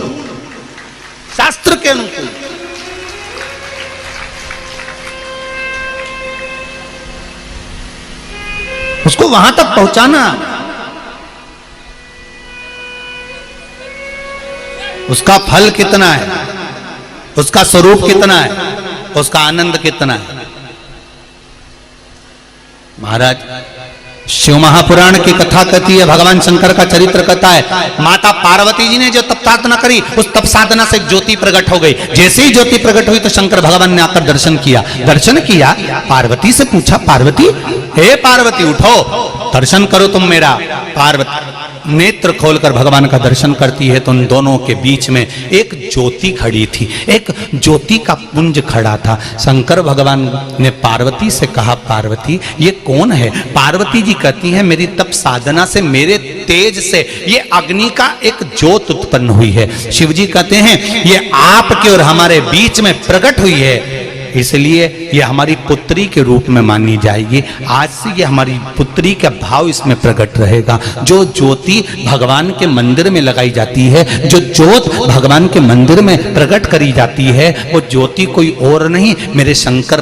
शास्त्र के अनुकूल। उसको वहां तक पहुंचाना। उसका फल कितना है, उसका स्वरूप कितना है, उसका आनंद कितना है। महाराज शिव महापुराण की कथा कहती है, भगवान शंकर का चरित्र कहता है, माता पार्वती जी ने जो तप साधना करी, उस तप साधना से ज्योति प्रकट हो गई। जैसे ही ज्योति प्रकट हुई तो शंकर भगवान ने आकर दर्शन किया। दर्शन किया, पार्वती से पूछा, पार्वती, हे पार्वती उठो, दर्शन करो तुम मेरा। पार्वती नेत्र खोलकर भगवान का दर्शन करती है तो उन दोनों के बीच में एक ज्योति खड़ी थी, एक ज्योति का पुंज खड़ा था। शंकर भगवान ने पार्वती से कहा, पार्वती ये कौन है? पार्वती जी कहती हैं, मेरी तप साधना से, मेरे तेज से ये अग्नि का एक ज्योत उत्पन्न हुई है। शिव जी कहते हैं, ये आपके और हमारे बीच में प्रकट हुई है, इसलिए ये हमारी पुत्री के रूप में मानी जाएगी। आज से ये हमारी पुत्री का भाव इसमें प्रकट रहेगा। जो ज्योति भगवान के मंदिर में लगाई जाती है, जो ज्योत भगवान के मंदिर में प्रकट करी जाती है, वो ज्योति कोई और नहीं, मेरे शंकर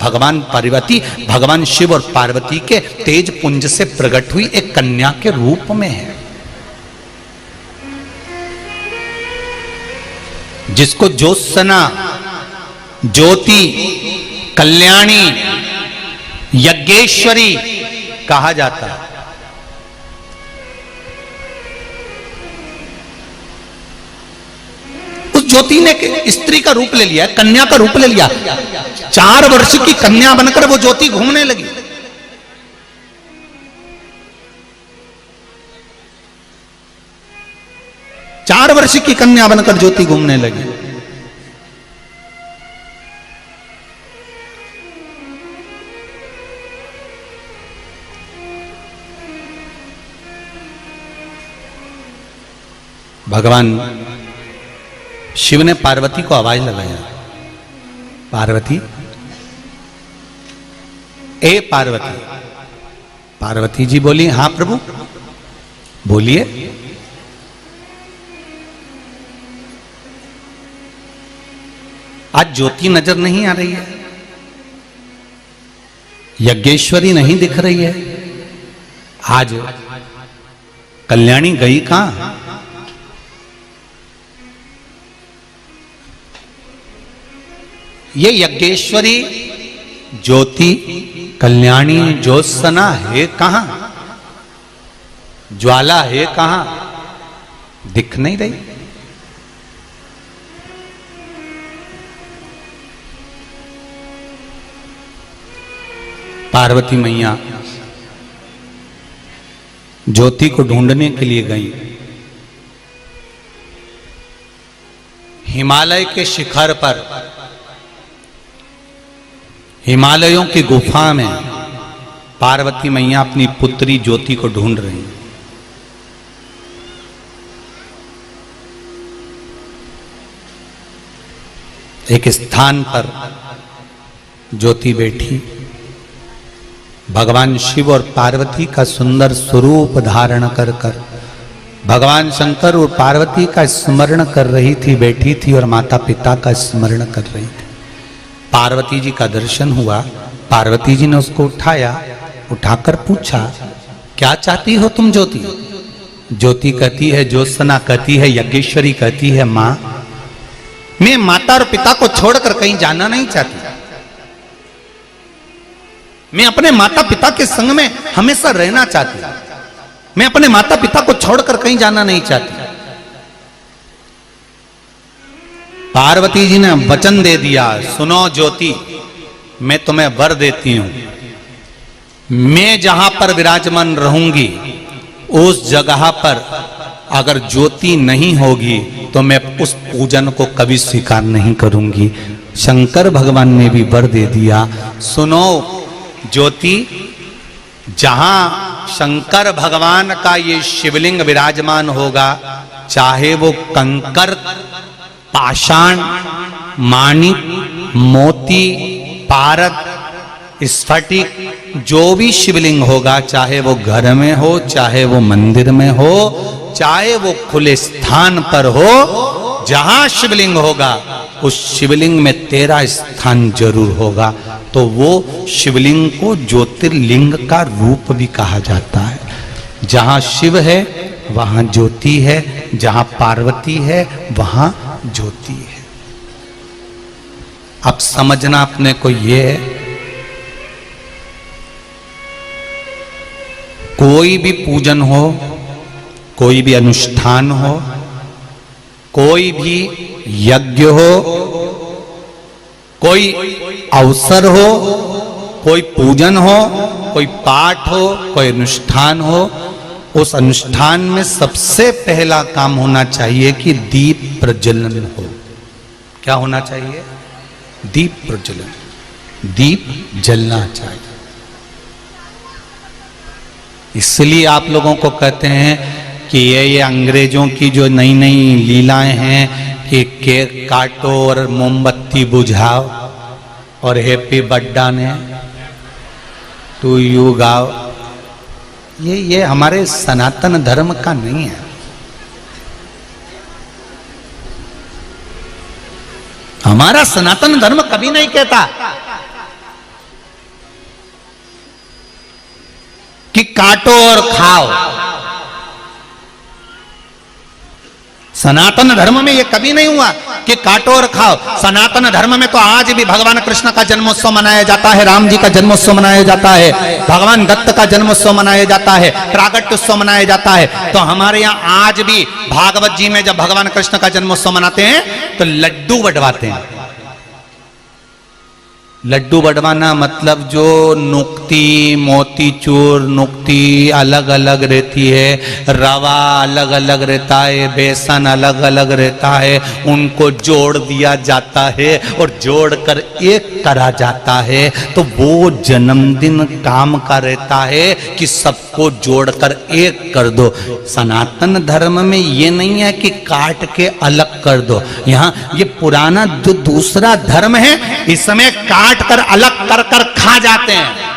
भगवान पार्वती, भगवान शिव और पार्वती के तेज पुंज से प्रकट हुई एक कन्या के रूप में है। जिसको ज्योत्सना, ज्योति, कल्याणी, यज्ञेश्वरी कहा जाता है। उस ज्योति ने स्त्री का रूप ले लिया, कन्या का रूप ले लिया। 4 वर्ष की कन्या बनकर वो ज्योति घूमने लगी। चार वर्ष की कन्या बनकर ज्योति घूमने लगी। भगवान शिव ने पार्वती को आवाज लगाया, पार्वती, ए पार्वती। पार्वती जी बोली, हां प्रभु बोलिए। आज ज्योति नजर नहीं आ रही है, यज्ञेश्वरी नहीं दिख रही है, आज कल्याणी गई कहां? ये यज्ञेश्वरी, ज्योति, कल्याणी, ज्योत्सना है कहां? ज्वाला है कहां? दिख नहीं रही। पार्वती मैया ज्योति को ढूंढने के लिए गई। हिमालय के शिखर पर, हिमालयों की गुफा में पार्वती मैया अपनी पुत्री ज्योति को ढूंढ रही। एक स्थान पर ज्योति बैठी, भगवान शिव और पार्वती का सुंदर स्वरूप धारण कर कर भगवान शंकर और पार्वती का स्मरण कर रही थी, बैठी थी और माता पिता का स्मरण कर रही थी। पार्वती जी का दर्शन हुआ। पार्वती जी ने उसको उठाया, उठाकर पूछा, क्या चाहती हो तुम ज्योति? ज्योति कहती है, ज्योत्सना कहती है, यज्ञेश्वरी कहती है, मां मैं माता और पिता को छोड़कर कहीं जाना नहीं चाहती। मैं अपने माता पिता के संग में हमेशा रहना चाहती हूं। मैं अपने माता पिता को छोड़कर कहीं जाना नहीं चाहती। पार्वती जी ने वचन दे दिया, सुनो ज्योति, मैं तुम्हें वर देती हूं, मैं जहां पर विराजमान रहूंगी उस जगह पर अगर ज्योति नहीं होगी तो मैं उस पूजन को कभी स्वीकार नहीं करूंगी। शंकर भगवान ने भी वर दे दिया, सुनो ज्योति, जहां शंकर भगवान का ये शिवलिंग विराजमान होगा, चाहे वो कंकर, पाषाण, माणिक, मोती, पारद, स्फटिक, जो भी शिवलिंग होगा, चाहे वो घर में हो, चाहे वो मंदिर में हो, चाहे वो खुले स्थान पर हो, जहां शिवलिंग होगा उस शिवलिंग में तेरा स्थान जरूर होगा। तो वो शिवलिंग को ज्योतिर्लिंग का रूप भी कहा जाता है। जहां शिव है वहां ज्योति है, जहां पार्वती है वहां ज्योति है। अब समझना अपने को ये है, कोई भी पूजन हो, कोई भी अनुष्ठान हो, कोई भी यज्ञ हो, कोई अवसर हो, कोई पूजन हो, कोई पाठ हो, कोई अनुष्ठान हो, उस अनुष्ठान में सबसे पहला काम होना चाहिए कि दीप प्रज्वलन हो। क्या होना चाहिए? दीप प्रज्वलन, दीप जलना चाहिए। इसलिए आप लोगों को कहते हैं कि ये अंग्रेजों की जो नई नई लीलाएं हैं कि केक काटो और मोमबत्ती बुझाओ और हैप्पी बर्थडे ने टू यू गाओ, ये हमारे सनातन धर्म का नहीं है। हमारा सनातन धर्म कभी नहीं कहता कि काटो और खाओ। सनातन धर्म में यह कभी नहीं हुआ कि काटो और खाओ। सनातन धर्म में तो आज भी भगवान कृष्ण का जन्मोत्सव मनाया जाता है, राम जी का जन्मोत्सव मनाया जाता है, भगवान दत्त का जन्मोत्सव मनाया जाता है, प्रागट्य उत्सव मनाया जाता है। तो हमारे यहाँ आज भी भागवत जी में जब भगवान कृष्ण का जन्मोत्सव मनाते हैं तो लड्डू बंटवाते हैं। लड्डू बंटवाना मतलब जो नुक्ती, मोतीचूर नुक्ती अलग अलग रहती है, रवा अलग अलग रहता है, बेसन अलग अलग रहता है, उनको जोड़ दिया जाता है और जोड़कर एक करा जाता है। तो वो जन्मदिन काम का रहता है कि सबको जोड़कर एक कर दो। सनातन धर्म में ये नहीं है कि काट के अलग कर दो। यहाँ ये पुराना जो दूसरा धर्म है इसमें काट कर अलग कर कर खा जाते हैं,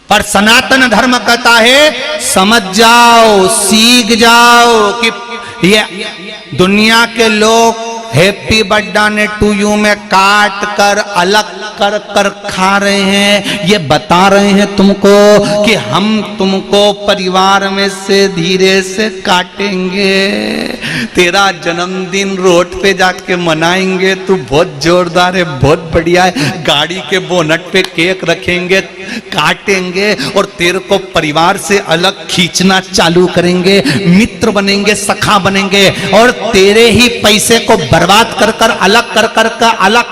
पर सनातन धर्म कहता है समझ जाओ, सीख जाओ कि ये दुनिया के लोग हैप्पी बर्थडे टू यू में काट कर अलग कर कर खा रहे हैं। ये बता रहे हैं तुमको कि हम तुमको परिवार में से धीरे से काटेंगे, तेरा जन्मदिन रोड पे जाके मनाएंगे, तू बहुत जोरदार है, बहुत बढ़िया है, गाड़ी के बोनट पे केक रखेंगे, काटेंगे और तेरे को परिवार से अलग खींचना चालू करेंगे, मित्र बनेंगे, सखा बनेंगे और तेरे ही पैसे को बर्बाद कर कर अलग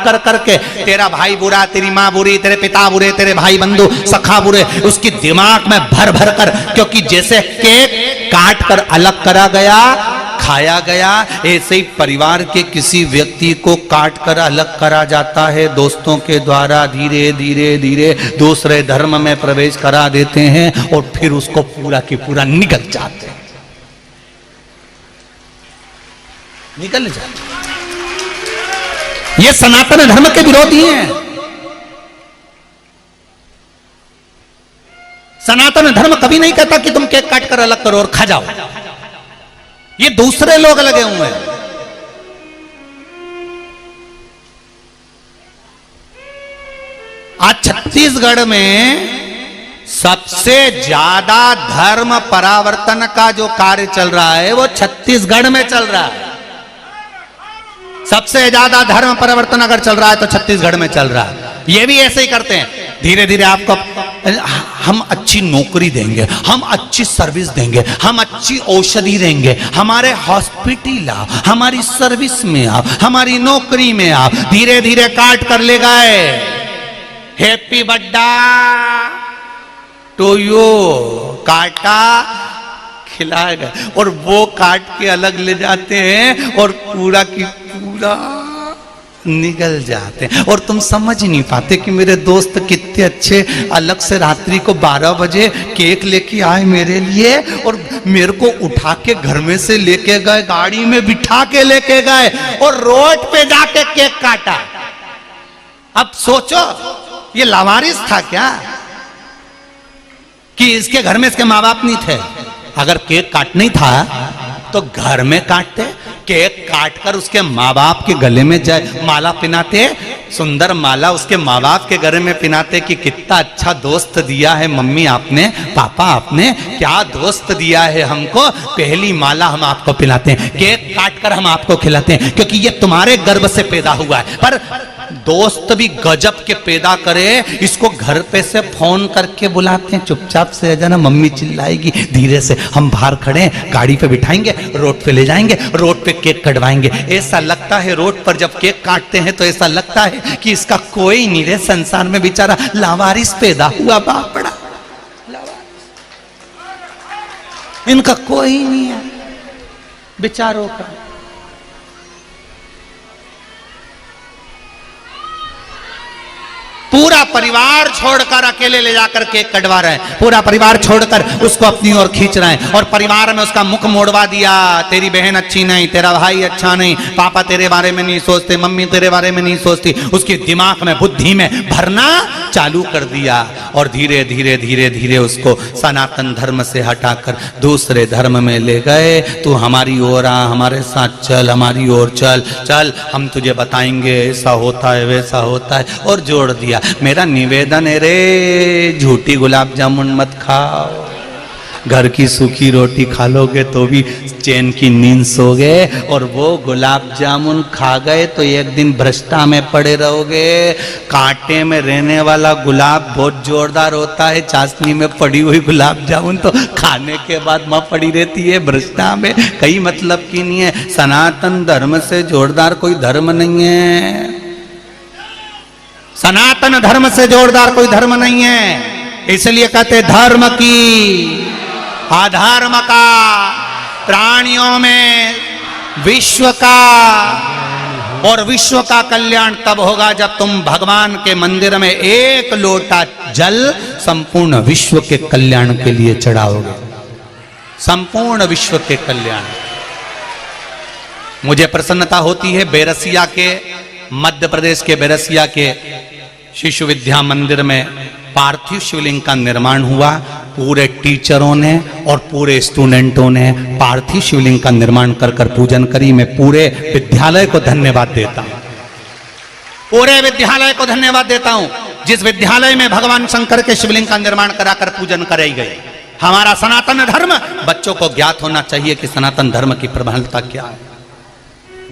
कर करके तेरा भाई बुरा, तेरी माँ बुरी, तेरे पिता बुरे, तेरे भाई बंधु सखा बुरे, उसकी दिमाग में भर भर कर, क्योंकि जैसे केक काट कर अलग करा गया, खाया गया, ऐसे ही परिवार के किसी व्यक्ति को काट कर अलग करा जाता है, दोस्तों के द्वारा धीरे धीरे धीरे दूसरे धर्म में प्रवेश करा देते हैं और फिर उसको पूरा की पूरा निकल जाते हैं, निकल जाते। ये सनातन धर्म के विरोधी हैं। सनातन धर्म कभी नहीं कहता कि तुम केक काट कर अलग करो और खा जाओ, ये दूसरे लोग लगे हुए हैं। आज छत्तीसगढ़ में सबसे ज्यादा धर्म परावर्तन का जो कार्य चल रहा है वो छत्तीसगढ़ में चल रहा है। सबसे ज्यादा धर्म परिवर्तन अगर चल रहा है तो छत्तीसगढ़ में चल रहा है। ये भी ऐसे ही करते हैं, धीरे धीरे आपको हम अच्छी नौकरी देंगे, हम अच्छी सर्विस देंगे, हम अच्छी औषधि देंगे, हमारे हॉस्पिटल आओ, हमारी सर्विस में आओ, हमारी नौकरी में आओ, धीरे धीरे काट कर ले गए हैप्पी बर्थडे टू यू, काटा खिलाए गए और वो काट के अलग ले जाते हैं और पूरा की पूरा निकल जाते हैं। और तुम समझ ही नहीं पाते कि मेरे दोस्त कितने अच्छे, अलग से रात्रि को 12 बजे केक लेके आए मेरे लिए और मेरे को उठा के घर में से लेके गए, गाड़ी में बिठा के लेके गए और रोड पे जाके केक काटा। अब सोचो ये लावारिस था क्या कि इसके घर में इसके माँ बाप नहीं थे? अगर केक काटना ही था तो घर में काटते, केक काटकर उसके माँ बाप के गले में जाए माला पहनाते, सुंदर माला उसके माँ बाप के घर में पिनाते कि कितना अच्छा दोस्त दिया है मम्मी आपने, पापा आपने, क्या दोस्त दिया है हमको। पहली माला हम आपको पिलाते हैं, केक काट कर हम आपको खिलाते हैं, क्योंकि ये तुम्हारे गर्भ से पैदा हुआ है। पर दोस्त भी गजब के पैदा करे, इसको घर पे से फोन करके बुलाते हैं, चुपचाप से जाना, मम्मी चिल्लाएगी, धीरे से हम बाहर खड़े हैं, गाड़ी पे बिठाएंगे, रोड पे ले जाएंगे, रोड पे केक कटवाएंगे। ऐसा लगता है रोड पर जब केक काटते हैं तो ऐसा लगता है कि इसका कोई नहीं रे संसार में, बेचारा लावारिस पैदा हुआ, बाप बड़ा इनका कोई नहीं है बेचारों का। पूरा परिवार छोड़कर अकेले ले जाकर केक कटवा रहे हैं, पूरा परिवार छोड़कर उसको अपनी ओर खींच रहे हैं, और परिवार में उसका मुख मोड़वा दिया, तेरी बहन अच्छी नहीं, तेरा भाई अच्छा नहीं, पापा तेरे बारे में नहीं सोचते, मम्मी तेरे बारे में नहीं सोचती, उसके दिमाग में बुद्धि में भरना चालू कर दिया। और धीरे धीरे धीरे धीरे उसको सनातन धर्म से हटाकर दूसरे धर्म में ले गए। तू हमारी ओर आ, हमारे साथ चल, हमारी ओर चल, चल हम तुझे बताएंगे ऐसा होता है वैसा होता है, और जोड़ दिया। मेरा निवेदन है रे, झूठी गुलाब जामुन मत खाओ, घर की सूखी रोटी खा लोगे तो भी चैन की नींद सोगे, और वो गुलाब जामुन खा गए तो एक दिन भ्रष्टा में पड़े रहोगे। कांटे में रहने वाला गुलाब बहुत जोरदार होता है, चाशनी में पड़ी हुई गुलाब जामुन तो खाने के बाद मां पड़ी रहती है भ्रष्टा में, कई मतलब की नहीं है। सनातन धर्म से जोरदार कोई धर्म नहीं है, सनातन धर्म से जोरदार कोई धर्म नहीं है। इसलिए कहते धर्म की अधर्म का, प्राणियों में विश्व का, और विश्व का कल्याण तब होगा जब तुम भगवान के मंदिर में एक लोटा जल संपूर्ण विश्व के कल्याण के लिए चढ़ाओगे, संपूर्ण विश्व के कल्याण। मुझे प्रसन्नता होती है, बेरसिया के, मध्य प्रदेश के बेरसिया के शिशु विद्या मंदिर में पार्थिव शिवलिंग का निर्माण हुआ। पूरे टीचरों ने और पूरे स्टूडेंटों ने पार्थिव शिवलिंग का निर्माण कर कर पूजन करी। मैं पूरे विद्यालय को धन्यवाद देता हूं, पूरे विद्यालय को धन्यवाद देता हूं, जिस विद्यालय में भगवान शंकर के शिवलिंग का निर्माण कराकर पूजन कराई गई। हमारा सनातन धर्म, बच्चों को ज्ञात होना चाहिए कि सनातन धर्म की प्रबलता क्या है,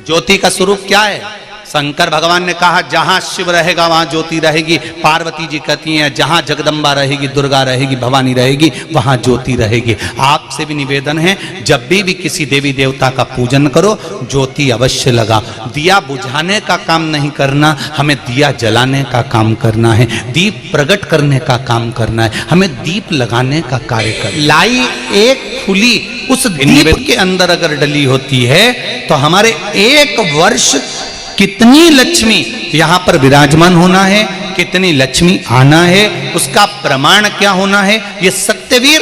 ज्योति का स्वरूप क्या है। शंकर भगवान ने कहा जहां शिव रहेगा वहां ज्योति रहेगी। पार्वती जी कहती हैं जहां जगदम्बा रहेगी, दुर्गा रहेगी, भवानी रहेगी, वहां ज्योति रहेगी। आपसे भी निवेदन है, जब भी किसी देवी देवता का पूजन करो, ज्योति अवश्य लगा। दिया बुझाने का काम नहीं करना, हमें दिया जलाने का काम करना है, दीप प्रकट करने का काम करना है, हमें दीप लगाने का कार्य करना। लाई एक फूली उस दीप के अंदर अगर डली होती है तो हमारे एक वर्ष कितनी लक्ष्मी यहां पर विराजमान होना है, कितनी लक्ष्मी आना है, उसका प्रमाण क्या होना है, ये सत्यवीर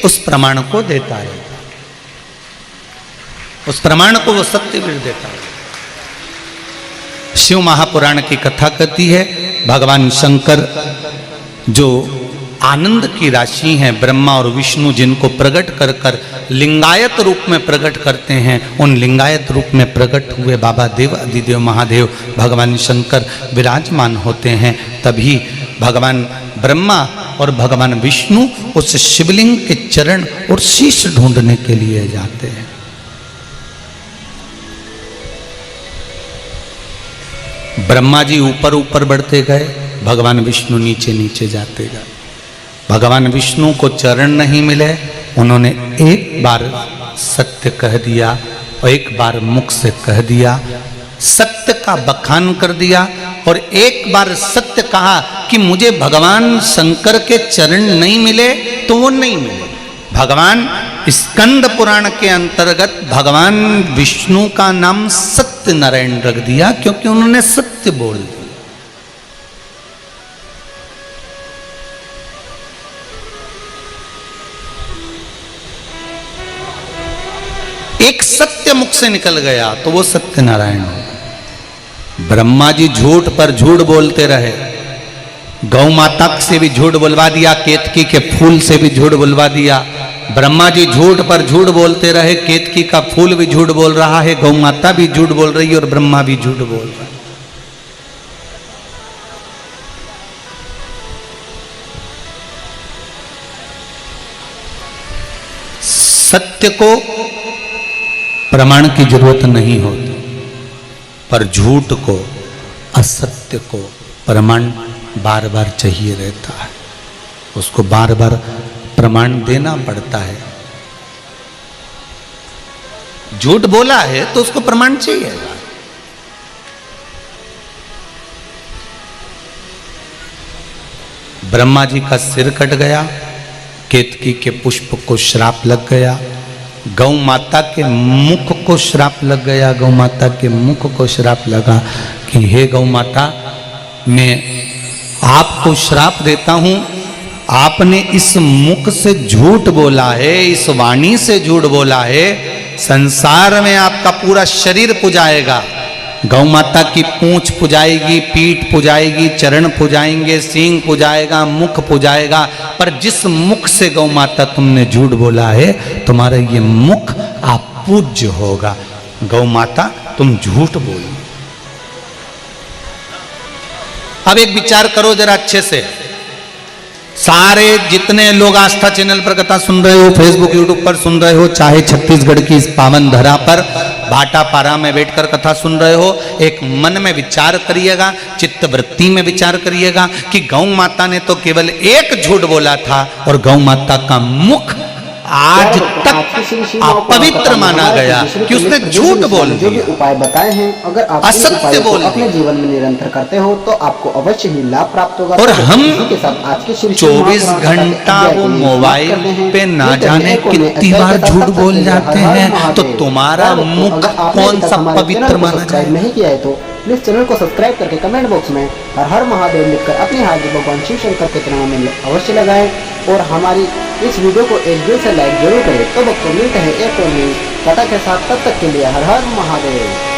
उस प्रमाण को देता है, उस प्रमाण को वो सत्यवीर देता है। शिव महापुराण की कथा कहती है, भगवान शंकर जो आनंद की राशि हैं, ब्रह्मा और विष्णु जिनको प्रकट कर कर लिंगायत रूप में प्रकट करते हैं, उन लिंगायत रूप में प्रकट हुए बाबा देव अधिदेव महादेव भगवान शंकर विराजमान होते हैं। तभी भगवान ब्रह्मा और भगवान विष्णु उस शिवलिंग के चरण और शीश ढूंढने के लिए जाते हैं। ब्रह्मा जी ऊपर ऊपर बढ़ते गए, भगवान विष्णु नीचे नीचे जाते गए। भगवान विष्णु को चरण नहीं मिले, उन्होंने एक बार सत्य कह दिया और एक बार मुख से कह दिया, सत्य का बखान कर दिया, और एक बार सत्य कहा कि मुझे भगवान शंकर के चरण नहीं मिले तो वो नहीं मिले। भगवान स्कंद पुराण के अंतर्गत भगवान विष्णु का नाम सत्य नारायण रख दिया, क्योंकि उन्होंने सत्य बोल दिया। एक सत्य मुख से निकल गया तो वो सत्य नारायण हो। ब्रह्मा जी झूठ पर झूठ बोलते रहे, गौ माता से भी झूठ बुलवा दिया, केतकी के फूल से भी झूठ बुलवा दिया। ब्रह्मा जी झूठ पर झूठ बोलते रहे, केतकी का फूल भी झूठ बोल रहा है, गौ माता भी झूठ बोल रही है और ब्रह्मा भी झूठ बोल रहा है। सत्य को प्रमाण की जरूरत नहीं होती, पर झूठ को, असत्य को प्रमाण बार बार चाहिए रहता है, उसको बार बार प्रमाण देना पड़ता है। झूठ बोला है तो उसको प्रमाण चाहिए। ब्रह्मा जी का सिर कट गया, केतकी के पुष्प को श्राप लग गया, गौ माता के मुख को श्राप लग गया, गौ माता के मुख को श्राप लगा कि हे गौ माता, मैं आपको श्राप देता हूं, आपने इस मुख से झूठ बोला है, इस वाणी से झूठ बोला है, संसार में आपका पूरा शरीर पुजाएगा। गौ माता की पूंछ पुजाएगी, पीठ पुजाएगी, चरण पुजाएंगे, सींग पुजाएगा, मुख पुजाएगा, पर जिस मुख से गौ माता तुमने झूठ बोला है, तुम्हारा ये मुख आप पूज्य होगा। गौ माता तुम झूठ बोली। अब एक विचार करो जरा अच्छे से, सारे जितने लोग आस्था चैनल पर कथा सुन रहे हो, फेसबुक यूट्यूब पर सुन रहे हो, चाहे छत्तीसगढ़ की इस पावन धरा पर भाटापारा में बैठकर कथा सुन रहे हो, एक मन में विचार करिएगा, चित्त वृत्ति में विचार करिएगा कि गौ माता ने तो केवल एक झूठ बोला था और गौ माता का मुख आज तक अपवित्र माना गया कि उसने झूठ बोल जो भी दिया, उपाय बताए हैं, अगर आप असत्य बोल अपने दिया। जीवन में निरंतर करते हो तो आपको अवश्य ही लाभ प्राप्त होगा। और तो हम इसी के साथ आज के श्री 24 घंटा वो मोबाइल पे ना जाने कितनी बार झूठ बोल जाते हैं, तो तुम्हारा मुख कौन सा पवित्र माना जाए? नहीं किया है तो प्लीज चैनल को सब्सक्राइब करके कमेंट बॉक्स में हर हर महादेव लिखकर अपनी हाजिर भगवान शिव शंकर के नाम में अवश्य लगाएं और हमारी इस वीडियो को एक दिल से लाइक जरूर करें। तो भक्तों मिलते हैं एक और नई कथा के साथ, तब तक के लिए हर हर महादेव।